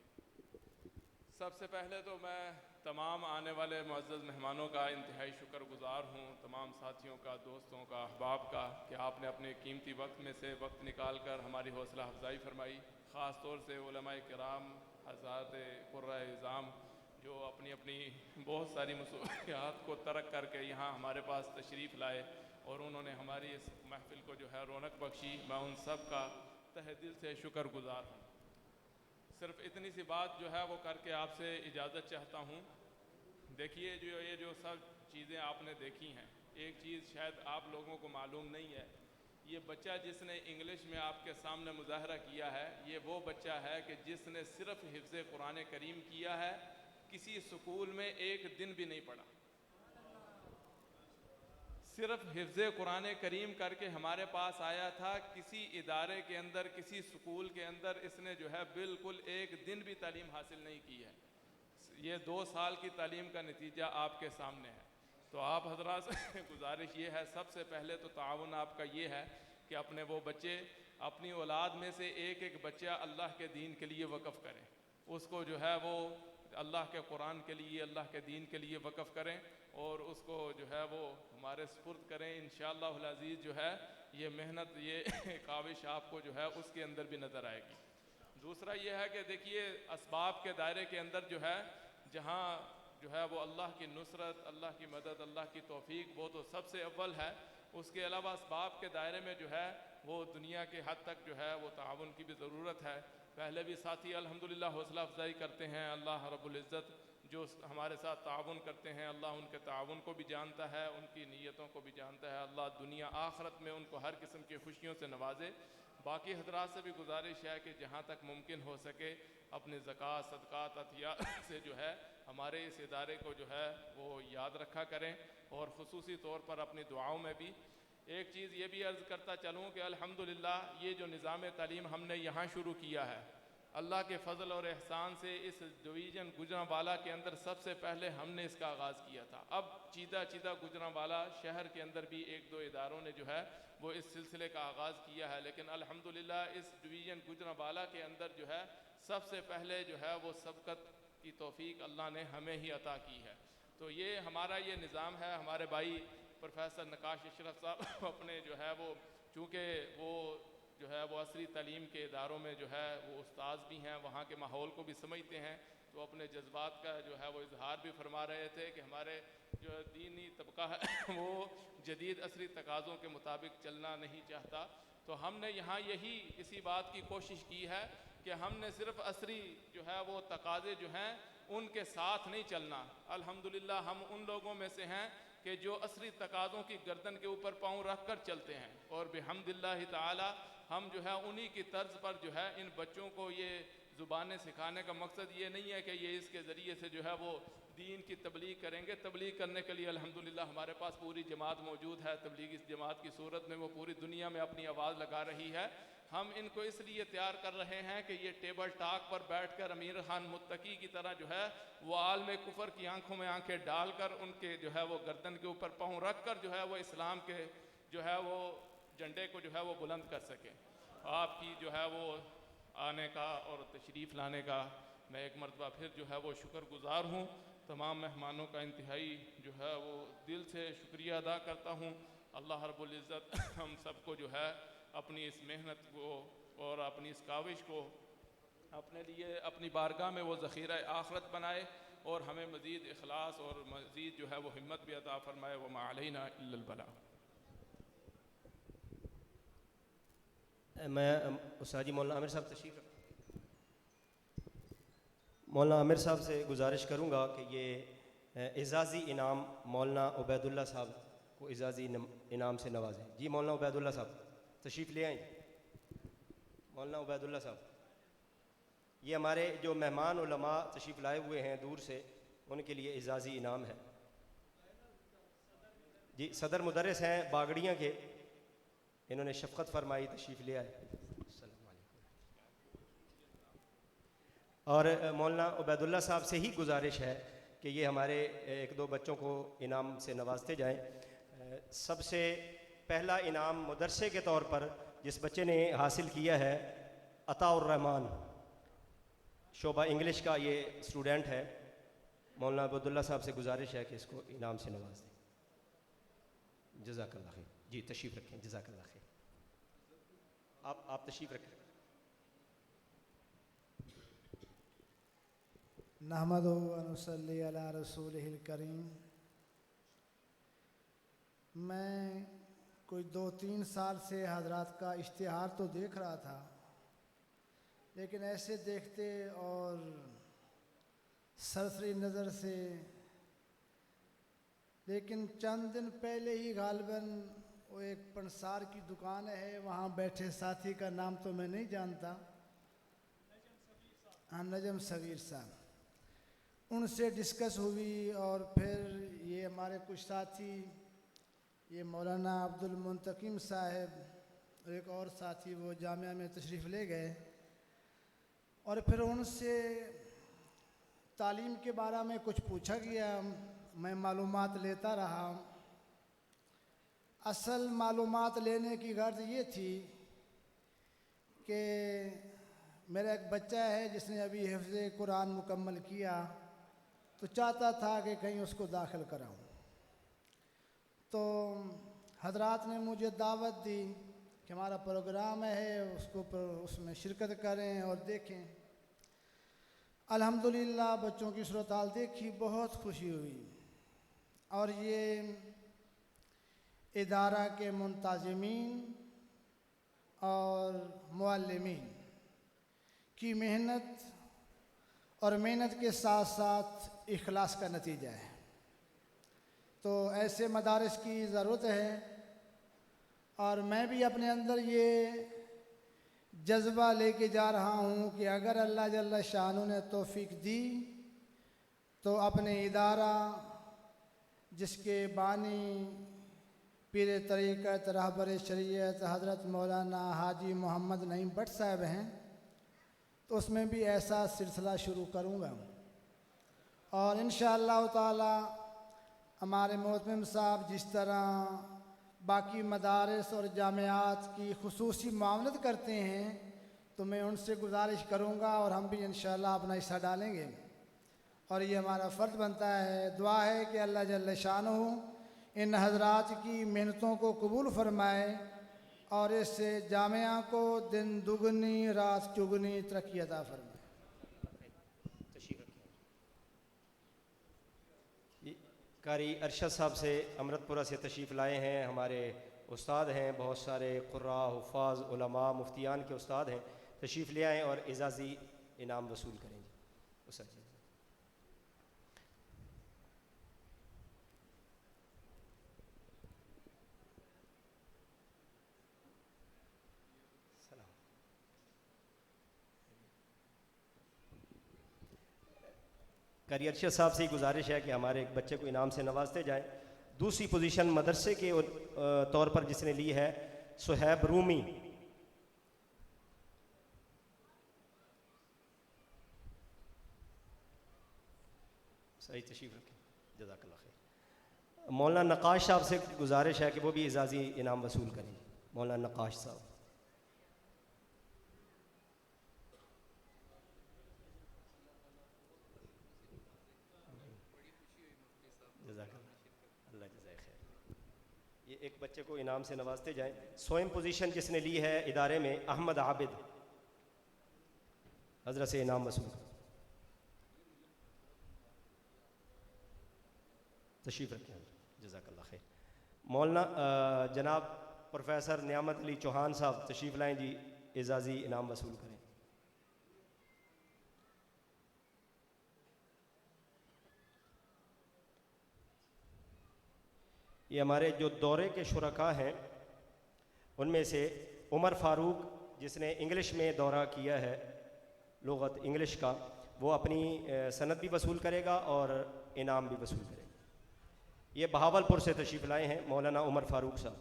सबसे पहले तो मैं तमाम आने वाले मुअज़्ज़ज़ मेहमानों का इंतहाई शुक्रगुज़ार हूँ, तमाम साथियों का, दोस्तों का, अहबाब का, कि आपने अपने कीमती वक्त में से वक्त निकाल कर हमारी हौसला अफजाई फरमाई। ख़ास तौर से उलमाए किराम, हज़रात क़ुर्राए इज़ाम जो अपनी अपनी बहुत सारी मसरूफ़ियात को तर्क करके यहाँ हमारे पास तशरीफ़ लाए और उन्होंने हमारी इस महफ़िल को जो है रौनक बख्शी, मैं उन सब का तहे दिल से शुक्रगुज़ार हूँ। सिर्फ इतनी सी बात जो है वो करके आपसे इजाज़त चाहता हूँ। देखिए, ये जो सब चीज़ें आपने देखी हैं, एक चीज़ शायद आप लोगों को मालूम नहीं है, ये बच्चा जिसने इंग्लिश में आपके सामने मुज़ाहरा किया है, ये वो बच्चा है कि जिसने सिर्फ़ हिफ्ज़ कुरान करीम किया है, किसी स्कूल में एक दिन भी नहीं पढ़ा, सिर्फ हिफ्ज़ कुरान करीम करके हमारे पास आया था। किसी इदारे के अंदर, किसी स्कूल के अंदर इसने जो है बिल्कुल एक दिन भी तालीम हासिल नहीं की है। ये 2 साल की तालीम का नतीजा आपके सामने है। तो आप हज़रात से गुजारिश ये है, सबसे पहले तो ताउन आपका ये है कि अपने वो बच्चे, अपनी औलाद में से एक एक बच्चा अल्लाह के दीन के लिए वक़फ़ करें, उसको जो है वो अल्लाह के कुरान के लिए, अल्लाह के दीन के लिए वक़फ़ करें और उसको जो है वो हमारे सुपुर्द करें। इंशाअल्लाहुल अज़ीज़ जो है ये मेहनत, ये काविश आपको जो है उसके अंदर भी नज़र आएगी। दूसरा ये है कि देखिए, असबाब के दायरे के अंदर जो है, जहाँ जो है वो अल्लाह की नुसरत, अल्लाह की मदद, अल्लाह की तौफीक वो तो सबसे अव्वल है। उसके अलावा असबाब के दायरे में जो है वो दुनिया के हद तक जो है वो ताउन की भी ज़रूरत है। पहले भी साथी अल्हम्दुलिल्लाह हौसला अफजाई करते हैं। अल्लाह रब्बुल इज़्ज़त जो हमारे साथ ताउन करते हैं, अल्लाह उनके ताउन को भी जानता है, उनकी नीयतों को भी जानता है। अल्लाह दुनिया आखरत में उनको हर किस्म की खुशियों से नवाजे। बाकी हजरात से भी गुजारिश है कि जहाँ तक मुमकिन हो सके अपने ज़कात, सदक़ात, अतियात से जो है हमारे इस इदारे को जो है वो याद रखा करें, और ख़ुसूसी तौर पर अपनी दुआओं में भी। एक चीज़ ये भी अर्ज़ करता चलूँ कि अल्हम्दुलिल्लाह ये जो निज़ाम तालीम हमने यहाँ शुरू किया है, अल्लाह के फ़ज़ल और एहसान से इस डिवीज़न गुजरांवाला के अंदर सबसे पहले हमने इसका आगाज़ किया था। अब चीदा चीदा गुजरांवाला शहर के अंदर भी 1-2 इदारों ने जो है वो इस सिलसिले का आगाज़ किया है, लेकिन अल्हम्दुलिल्लाह इस डिवीज़न गुजरांवाला के अंदर जो है सबसे पहले जो है वो सबकत की तौफ़ीक अल्लाह ने हमें ही अता की है। तो ये हमारा ये निज़ाम है। हमारे भाई प्रोफेसर नकाश अशरफ साहब अपने जो है वो, चूँकि वो जो है वो असरी तालीम के इदारों में जो है वो उस्ताद भी हैं, वहाँ के माहौल को भी समझते हैं, तो अपने जज्बात का जो है वो इजहार भी फरमा रहे थे कि हमारे जो दीनी तबका है वो जदीद असरी तकाज़ों के मुताबिक चलना नहीं चाहता। तो हमने यहाँ यही इसी बात की कोशिश की है कि हमने सिर्फ असरी जो है वो तकाज़े जो हैं उनके साथ नहीं चलना। अल्हम्दुलिल्लाह हम उन लोगों में से हैं कि जो असरी तकाज़ों की गर्दन के ऊपर पाँव रख कर चलते हैं, और बिहम्दिल्लाहि ताला हम जो है उन्हीं की तर्ज पर जो है इन बच्चों को ये ज़ुबानें सिखाने का मकसद ये नहीं है कि ये इसके ज़रिए से जो है वो दीन की तबलीग करेंगे। तबलीग करने के लिए अल्हम्दुलिल्लाह हमारे पास पूरी जमात मौजूद है। तबलीगी जमात की सूरत में वो पूरी दुनिया में अपनी आवाज़ लगा रही है। हम इनको इसलिए तैयार कर रहे हैं कि ये टेबल टॉक पर बैठकर अमीर खान मुत्तकी की तरह जो है वो आलम कुफर की आंखों में आंखें डालकर उनके जो है वो गर्दन के ऊपर पाँव रख कर जो है वो इस्लाम के जो है वो झंडे को जो है वो बुलंद कर सकें। आपकी जो है वो आने का और तशरीफ़ लाने का मैं एक मरतबा फिर जो है वो शुक्रगुज़ार हूँ। तमाम मेहमानों का इंतहाई जो है वो दिल से शुक्रिया अदा करता हूँ। अल्लाह रब्बुल इज़्ज़त हम सबको जो है अपनी इस मेहनत को और अपनी इस काविश को अपने लिए अपनी बारगाह में वो ज़ख़ीरा आखरत बनाए और हमें मज़ीद इखलास और मज़ीद जो है वो हिम्मत भी अता फ़रमाए। व मा अलैना इल्लल बलाग। मैं उस्ताद मौलाना आमिर साहब तशरीफ़ मौलाना आमिर साहब से गुजारिश करूँगा कि ये एज़ाज़ी इनाम मौलाना उबैदुल्ला साहब को एज़ाज़ी इनाम से नवाजें। जी मौलाना उबैदुल्ला साहब तशरीफ़ ले आएँ। मौलाना उबैदुल्ला साहब, ये हमारे जो मेहमान उलमा तशरीफ़ लाए हुए हैं दूर से, उनके लिए एज़ाज़ी इनाम है। जी सदर मुदर्रिस हैं बागड़ियाँ के, इन्होंने शफ़क़त फरमाई, तशरीफ़ ले आए। और मौलाना उबैदुल्ला साहब से ही गुजारिश है कि ये हमारे एक दो बच्चों को इनाम से नवाजते जाएं। सबसे पहला इनाम मुदरसे के तौर पर जिस बच्चे ने हासिल किया है, अताउर रहमान, शोबा इंग्लिश का ये स्टूडेंट है। मौलाना उबैदुल्ला साहब से गुजारिश है कि इसको इनाम से नवाज दें। जज़ाकल्लाह खैर। जी तशरीफ़ रखें। जज़ाकल्लाह खैर। आप तशरीफ़ रखें। नहमदुहु व नुसल्ली अला रसूलिहिल करीम। मैं कोई 2-3 साल से हजरात का इश्तिहार तो देख रहा था, लेकिन ऐसे देखते और सरसरी नज़र से, लेकिन चंद दिन पहले ही गालिबन वो एक पंसार की दुकान है, वहाँ बैठे साथी का नाम तो मैं नहीं जानता, हाँ नजम सगीर साहब, उनसे डिस्कस हुई। और फिर ये हमारे कुछ साथी, ये मौलाना अब्दुल मुंतकिम साहब और एक और साथी वो जामिया में तशरीफ़ ले गए और फिर उनसे तालीम के बारे में कुछ पूछा गया। मैं मालूमात लेता रहा। असल मालूमात लेने की गर्ज ये थी कि मेरा एक बच्चा है जिसने अभी हिफ्ज़ कुरान मुकम्मल किया, तो चाहता था कि कहीं उसको दाखिल कराऊं। तो हजरात ने मुझे दावत दी कि हमारा प्रोग्राम है, उसमें शिरकत करें और देखें। अल्हम्दुलिल्लाह बच्चों की सूरत हाल देखी, बहुत खुशी हुई। और ये इदारा के मुंताज़िमीन और मुअल्लिमीन की मेहनत और मेहनत के साथ साथ इखलास का नतीजा है। तो ऐसे मदारिस की ज़रूरत है और मैं भी अपने अंदर ये जज्बा लेके जा रहा हूँ कि अगर अल्लाह जल्ल शानु ने तौफीक दी तो अपने इदारा जिसके बानी पीर तरीक़त रहबर शरीयत हज़रत मौलाना हाजी मोहम्मद नईम भट्ट साहब हैं, तो उसमें भी ऐसा सिलसिला शुरू करूँगा। और इंशाअल्लाह ताला हमारे मोहतमिम साहब जिस तरह बाकी मदारिस और जामियात की खुसूसी मामलत करते हैं, तो मैं उनसे गुजारिश करूँगा और हम भी इंशाअल्लाह अपना हिस्सा डालेंगे। और ये हमारा फ़र्ज़ बनता है। दुआ है कि अल्लाह जल्ल शानुहु इन हज़रात की मेहनतों को कबूल फ़रमाए और इससे जामिया को दिन दुगनी रात चुगनी तरक्की अता फरमाए। कारी अरशद साहब से अमृतपुरा से तशरीफ़ लाए हैं। हमारे उस्ताद हैं, बहुत सारे क़ुर्रा, हुफ़ाज़, उलमा, मुफ्तियान के उस्ताद हैं। तशरीफ़ ले आएँ और एज़ाज़ी इनाम वसूल करेंगे। उस्ताद जी कारी अरशद साहब से ही गुजारिश है कि हमारे एक बच्चे को इनाम से नवाजते जाएं। दूसरी पोजीशन मदरसे के तौर पर जिसने ली है सुहैब रूमी। सही तशरीफ रखें, जज़ाकल्लाह खैर। मौलाना नक्काश साहब से गुजारिश है कि वो भी एजाज़ी इनाम वसूल करें। मौलाना नक्काश साहब। अल्लाह जज़ाए खैर। ये एक बच्चे को इनाम से नवाजते जाएं। स्वयं पोजीशन जिसने ली है इदारे में अहमद आबिद, हजरत से इनाम वसूल। तशरीफ़ रखें, जज़ाकल्लाह खैर। मौलाना जनाब प्रोफेसर नियामत अली चौहान साहब तशरीफ़ लाएं जी, एजाज़ी इनाम वसूल करें। ये हमारे जो दौरे के शुरका हैं उनमें से उमर फ़ारूक जिसने इंग्लिश में दौरा किया है, लुग़त इंग्लिश का, वो अपनी सनद भी वसूल करेगा और इनाम भी वसूल करेगा। ये बहावलपुर से तशरीफ़ लाए हैं मौलाना उमर फ़ारूक साहब।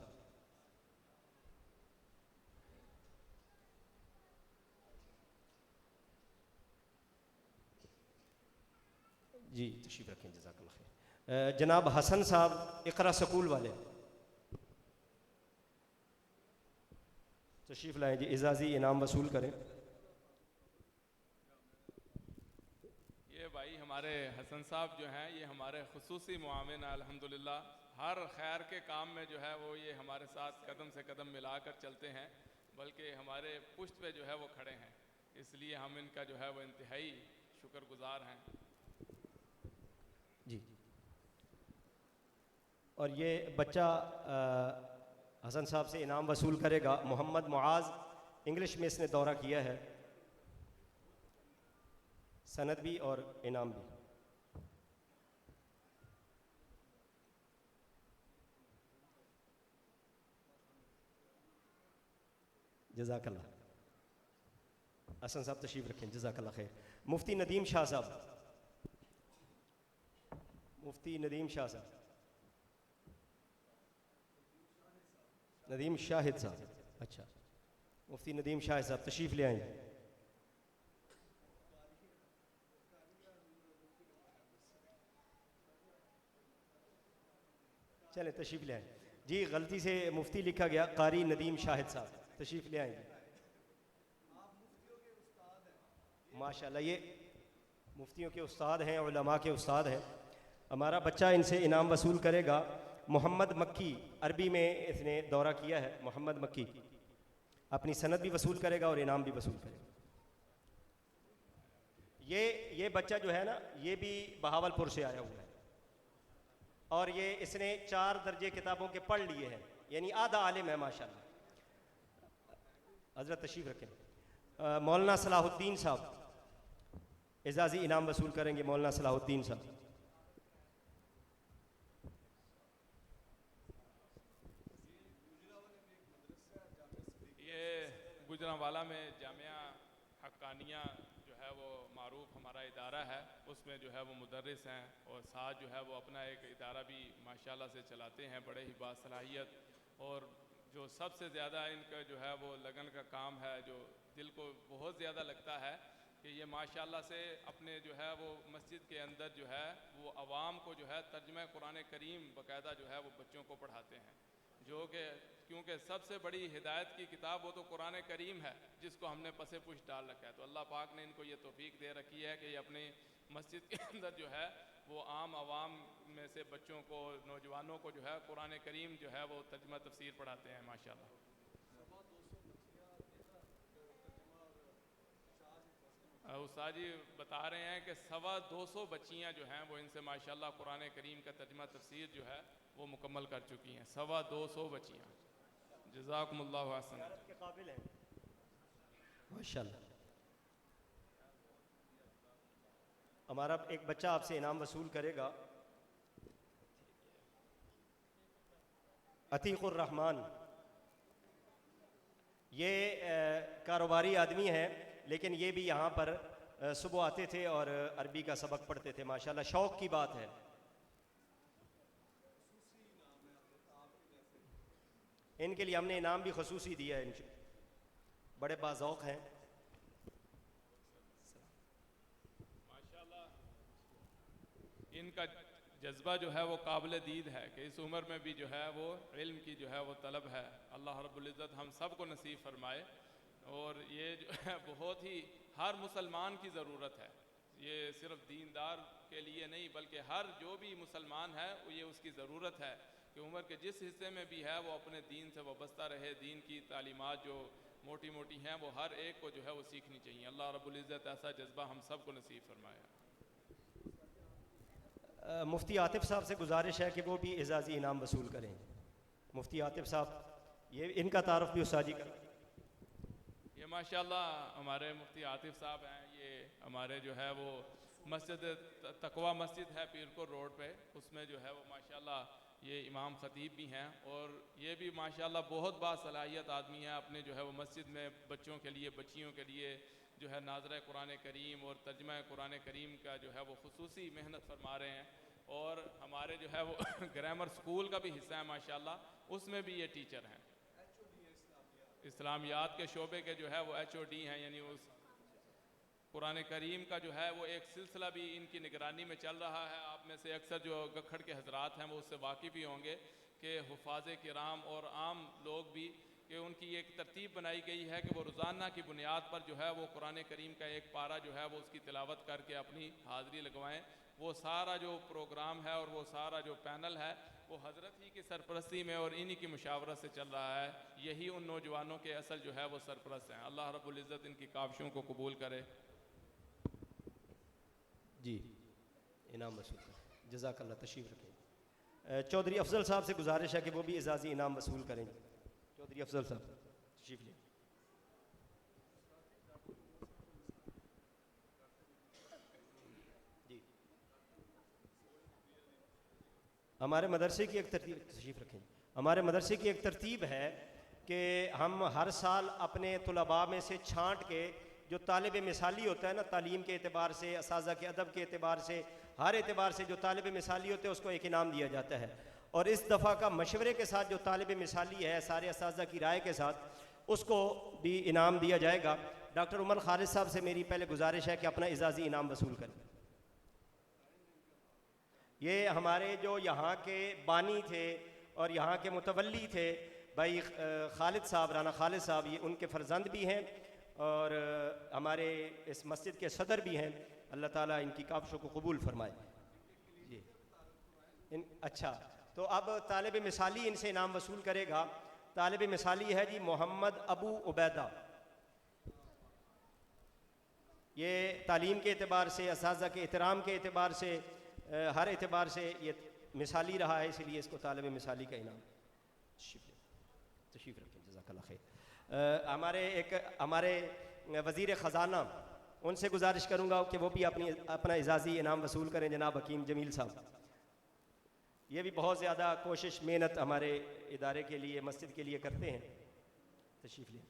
जी तशरीफ़ रखें, जज़ाकल्लाह खैर। जनाब हसन साहब इक़रा स्कूल वाले तशरीफ़ लाएं जी, एजाज़ी इनाम वसूल करें। ये भाई हमारे हसन साहब जो हैं ये हमारे खुसूसी मुआविन हैं अल्हम्दुलिल्लाह। हर खैर के काम में जो है वो ये हमारे साथ कदम से कदम मिलाकर चलते हैं, बल्कि हमारे पुश्त पे जो है वो खड़े हैं, इसलिए हम इनका जो है वो इंतहाई शुक्रगुजार हैं। जी। और ये बच्चा हसन साहब से इनाम वसूल करेगा। मोहम्मद मुआज़, इंग्लिश में इसने दौरा किया है, सनद भी और इनाम भी। जज़ाकल्लाह। हसन साहब तशरीफ़ रखें, जज़ाकल्लाह खैर। मुफ्ती नदीम शाह साहब, मुफ्ती नदीम शाह साहब, नदीम शाहिद साहब, अच्छा मुफ्ती नदीम शाहिद साहब तशरीफ़ ले आएंगे। चलें तशरीफ़ ले आएँ जी। गलती से मुफ्ती लिखा गया, कारी नदीम शाहिद साहब तशरीफ़ ले आएंगे। माशाल्लाह, ये मुफ्तियों के उस्ताद हैं, उलमा के उस्ताद हैं। हमारा बच्चा इनसे इनाम वसूल करेगा। मोहम्मद मक्की, अरबी में इसने दौरा किया है, मोहम्मद मक्की अपनी सनद भी वसूल करेगा और इनाम भी वसूल करेगा। ये बच्चा जो है ना, ये भी बहावलपुर से आया हुआ है और ये इसने 4 दर्जे किताबों के पढ़ लिए हैं, यानी आधा आलिम है माशाल्लाह। हज़रत तशरीफ़ रखें। मौलाना सलाहुद्दीन साहब एजाज़ी इनाम वसूल करेंगे। मौलाना सलाहुद्दीन साहब। गुजरांवाला में जामिया हक्कानिया जो है वो मारूफ हमारा इदारा है, उसमें जो है वो मुदर्रिस हैं और साथ जो है वो अपना एक इदारा भी माशाल्लाह से चलाते हैं, बड़े ही बासलाहियत। और जो सबसे ज़्यादा इनका जो है वो लगन का काम है, जो दिल को बहुत ज़्यादा लगता है कि ये माशाल्लाह से अपने जो है वो मस्जिद के अंदर जो है वो अवाम को जो है तर्जुमा कुरान करीम बाकायदा जो है वो बच्चों को पढ़ाते हैं, जो कि क्योंकि सबसे बड़ी हिदायत की किताब वो तो कुरान करीम है जिसको हमने पसे पुश डाल रखा है। तो अल्लाह पाक ने इनको ये तौफीक दे रखी है कि ये अपनी मस्जिद के अंदर जो है वो आम आवाम में से बच्चों को, नौजवानों को जो है कुरान करीम जो है वो तर्जुमा तफसीर पढ़ाते हैं माशाल्लाह। उस्ताद जी बता रहे हैं कि 225 बच्चियाँ जो हैं वो इनसे माशाल्लाह कुरान करीम का तर्जुमा तफसीर जो है वो मुकम्मल कर चुकी हैं। 225 बच्चियाँ। जज़ाकुमुल्लाहु अहसन के काबिल हैं माशाल्लाह। हमारा एक बच्चा आपसे इनाम वसूल करेगा। अतीकुर रहमान, ये कारोबारी आदमी है लेकिन ये भी यहाँ पर सुबह आते थे और अरबी का सबक पढ़ते थे। माशाल्लाह शौक़ की बात है। इनके लिए हमने इनाम भी खसूसी दिया है, बड़े बाज़ौक़ हैं। इनका जज्बा जो है वो काबिल दीद है कि इस उम्र में भी जो है वो इल्म की जो है वो तलब है। अल्लाह रब्बुल इज़्ज़त हम सब को नसीब फरमाए। और ये जो है बहुत ही हर मुसलमान की ज़रूरत है, ये सिर्फ दीनदार के लिए नहीं बल्कि हर जो भी मुसलमान है वो ये उसकी ज़रूरत है कि उम्र के जिस हिस्से में भी है वो अपने दीन से वाबस्ता रहे। दीन की तालीमात जो मोटी मोटी हैं वो हर एक को जो है वो सीखनी चाहिए। अल्लाह रब्बुल इज़्ज़त ऐसा जज्बा हम सब को नसीब फरमाए। मुफ्ती आतिफ साहब से गुजारिश है कि वो भी एजाज़ी इनाम वसूल करें। मुफ्ती आतिफ साहब, ये इनका तारुफ भी उस्ताद जी करें। ये माशाल्लाह हमारे मुफ्ती आतिफ साहब हैं। ये हमारे जो है वो मस्जिद तकवा मस्जिद है पीरकोट रोड पे, उसमें जो है वो माशाल्लाह ये इमाम ख़तीब भी हैं और ये भी माशाल्लाह बहुत बासलाहियत आदमी है। अपने जो है वो मस्जिद में बच्चों के लिए बच्चियों के लिए जो है नाज़रा कुरान करीम और तर्जुमा कुरान करीम का जो है वो खुसूसी मेहनत फरमा रहे हैं। और हमारे जो है वो ग्रामर स्कूल का भी हिस्सा है माशाल्लाह, उसमें भी ये टीचर हैं। इस्लामियात के शोबे के जो है वो HOD हैं, यानी उस कुरान करीम का जो है वो एक सिलसिला भी इनकी निगरानी में चल रहा है। आप में से अक्सर जो गखड़ के हजरात हैं वो उससे वाकिफ़ ही होंगे कि हुफ़ाज़े किराम और आम लोग भी कि उनकी एक तरतीब बनाई गई है कि वो रोज़ाना की बुनियाद पर जो है वो कुरान करीम का एक पारा जो है वो उसकी तिलावत करके अपनी हाज़िरी लगवाएं। वो सारा जो प्रोग्राम है और वो सारा जो पैनल है वो हज़रत ही की सरपरस्ती में और इन्हीं की मुशावरत से चल रहा है। यही उन नौजवानों के असल जो है वो सरपरस्त हैं। अल्लाह रब्बुल इज़्ज़त इनकी काविशों को कबूल करे। जी, इनाम वसूल करें। जज़ाकल्लाह, तशरीफ़ रखें। चौधरी अफजल साहब से गुजारिश है कि वो भी एजाज़ी इनाम वसूल करें। चौधरी अफजल साहब तशरीफ़ लें। जी, हमारे मदरसे की एक तरतीब, तशरीफ़ रखें। हमारे मदरसे की एक तरतीब है कि हम हर साल अपने तुलबा में से छांट के जो तालिब मिसाली होता है ना, तालीम के एतबार से, असाज़ा के अदब के एतबार से, हर एतबार से जो तालिब मिसाली होते हैं उसको एक इनाम दिया जाता है। और इस दफ़ा का मशवरे के साथ जो तालिब मिसाली है सारे असाज़ा की राय के साथ उसको भी इनाम दिया जाएगा। डॉक्टर उमर खालिद साहब से मेरी पहले गुजारिश है कि अपना एजाज़ी इनाम वसूल करें। ये हमारे जो यहाँ के बानी थे और यहाँ के मुतवल्ली थे भाई खालिद साहब, राना खालिद साहब, ये उनके फ़र्जंद भी हैं और हमारे इस मस्जिद के सदर भी हैं। अल्लाह ताला इनकी काविशों को कबूल फरमाए। जी अच्छा, तो अब तालिब मिसाली इनसे इनाम वसूल करेगा। तालिब मिसाली है जी मोहम्मद अबू उबैदा। ये तालीम के एतबार से, असाज़ा के एहतराम के एतबार से, हर एतबार से ये मिसाली रहा है, इसलिए इसको तालिब मिसाली का इनाम। तशरीफ़ रखें, जज़ाकल्लाह खैर। हमारे वज़ीर ख़ज़ाना, उनसे गुजारिश करूँगा कि वो भी अपना एजाज़ी इनाम वसूल करें। जनाब हकीम जमील साहब, ये भी बहुत ज़्यादा कोशिश मेहनत हमारे इदारे के लिए, मस्जिद के लिए करते हैं। तशरीफ़ लें।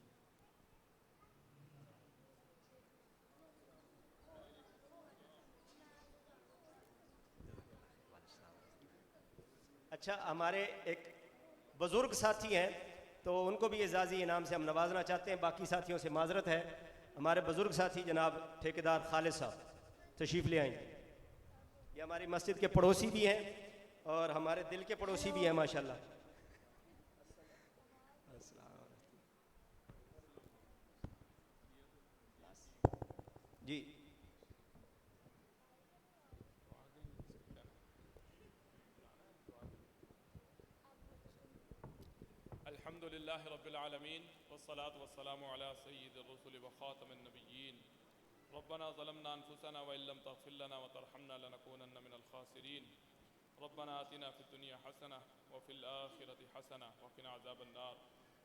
अच्छा, हमारे एक बुज़ुर्ग साथी हैं तो उनको भी एजाज़ी इनाम से हम नवाजना चाहते हैं। बाकी साथियों से माजरत है। हमारे बुज़ुर्ग साथी जनाब ठेकेदार खालिद साहब तशरीफ़ ले आएंगे। ये हमारी मस्जिद के पड़ोसी भी हैं और हमारे दिल के पड़ोसी भी हैं माशाल्लाह। जी, अल्हम्दुलिल्लाहि रब्बिल आलमीन वस्सलातु वस्सलामु अला सय्यिदिर रुसुलि व खातमिन नबिय्यीन। रब्बना ज़लमना अनफुसना व इल्लम तग़फिर लना व तरहमना लनकूनन्ना मिनल खासिरीन। रब्बना आतिना फिद दुनिया हसना व फिल आखिरति हसना व क़िना अज़ाबन नार।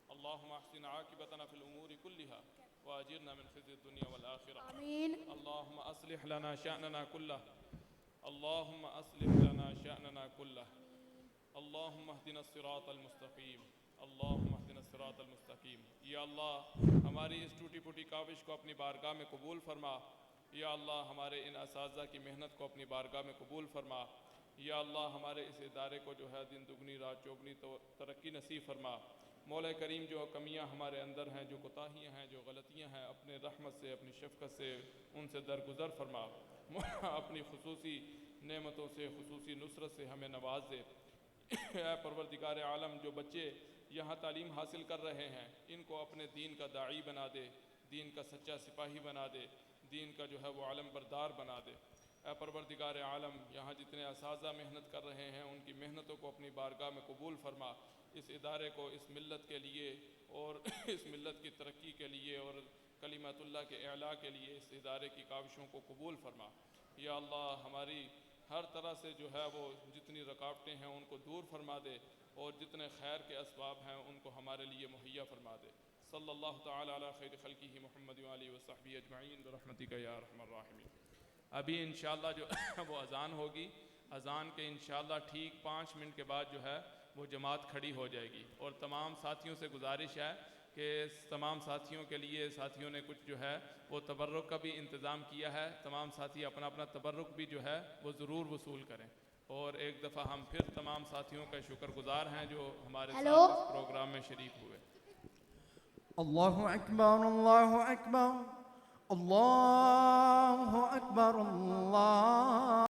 अल्लाहुम्मा अहसिन आक़िबतना फिल उमूरि कुल्लिहा व अजिरना मिन ख़िज़्यिद दुनिया वल आखिरह। आमीन। अल्लाहुम्मा अस्लिह लना शअनना कुल्लह। अल्लाहुम्मा अस्लिह लना शअनना कुल्लह। अल्लाहुम्मा अहदिना सिरातल मुस्तक़ीम। अल्लाहुम्मा अहदिना सिरातल मुस्तक़ीम। या अल्लाह, हमारी इस टूटी फूटी काविश को अपनी बारगाह में कबूल फरमा। या अल्लाह हमारे इन असातिज़ा की मेहनत को अपनी बारगाह में कबूल फरमा। या अल्लाह हमारे इस इदारे को जो है दिन दुगनी रात चौगनी तो तरक्की नसीब फरमा। मौला करीम जो कमियां हमारे अंदर हैं, जो कोताहियां हैं, जो गलतियां हैं, अपने रहमत से अपनी शफ़क़त से उनसे दरगुजर फरमा। अपनी खुसूसी नेमतों से खुसूसी नुसरत से हमें नवाज दे। ऐ परवरदिगार आलम, जो बच्चे यहाँ तालीम हासिल कर रहे हैं इनको अपने दीन का दाई बना दे, दीन का सच्चा सिपाही बना दे, दीन का जो है वो आलम बरदार बना दे। ऐ परवरदिगार आलम, यहाँ जितने असातिज़ा मेहनत कर रहे हैं उनकी मेहनतों को अपनी बारगाह में कबूल फरमा। इस इदारे को इस मिल्लत के लिए और इस मिल्लत की तरक्की के लिए और कलिमतुल्लाह के एला के लिए इस इदारे की काविशों को कबूल फरमा। या अल्लाह हमारी हर तरह से जो है वो जितनी रुकावटें हैं उनको दूर फरमा दे और जितने खैर के असबाब हैं उनको हमारे लिए मुहैया फरमा दे। सल्लल्लाहु तआला अला खैर खल्क़िही मुहम्मद व आलिहि व सहबिही अजमईन बिरहमतिका या अरहमर राहिमीन। अभी इंशाअल्लाह जो वो अज़ान होगी, अज़ान के इंशाअल्लाह ठीक 5 मिनट के बाद जो है वो जमात खड़ी हो जाएगी। और तमाम साथियों से गुजारिश है कि तमाम साथियों के लिए साथियों ने कुछ जो है वो तबर्रुक का भी इंतज़ाम किया है। तमाम साथी अपना अपना तबर्रुक भी जो है वो ज़रूर वसूल करें। और एक दफ़ा हम फिर तमाम साथियों का शुक्रगुजार हैं जो हमारे साथ इस प्रोग्राम में शरीक हुए। अल्लाहु अकबर, अल्लाहु अकबर, अल्लाहु अकबर, अल्लाह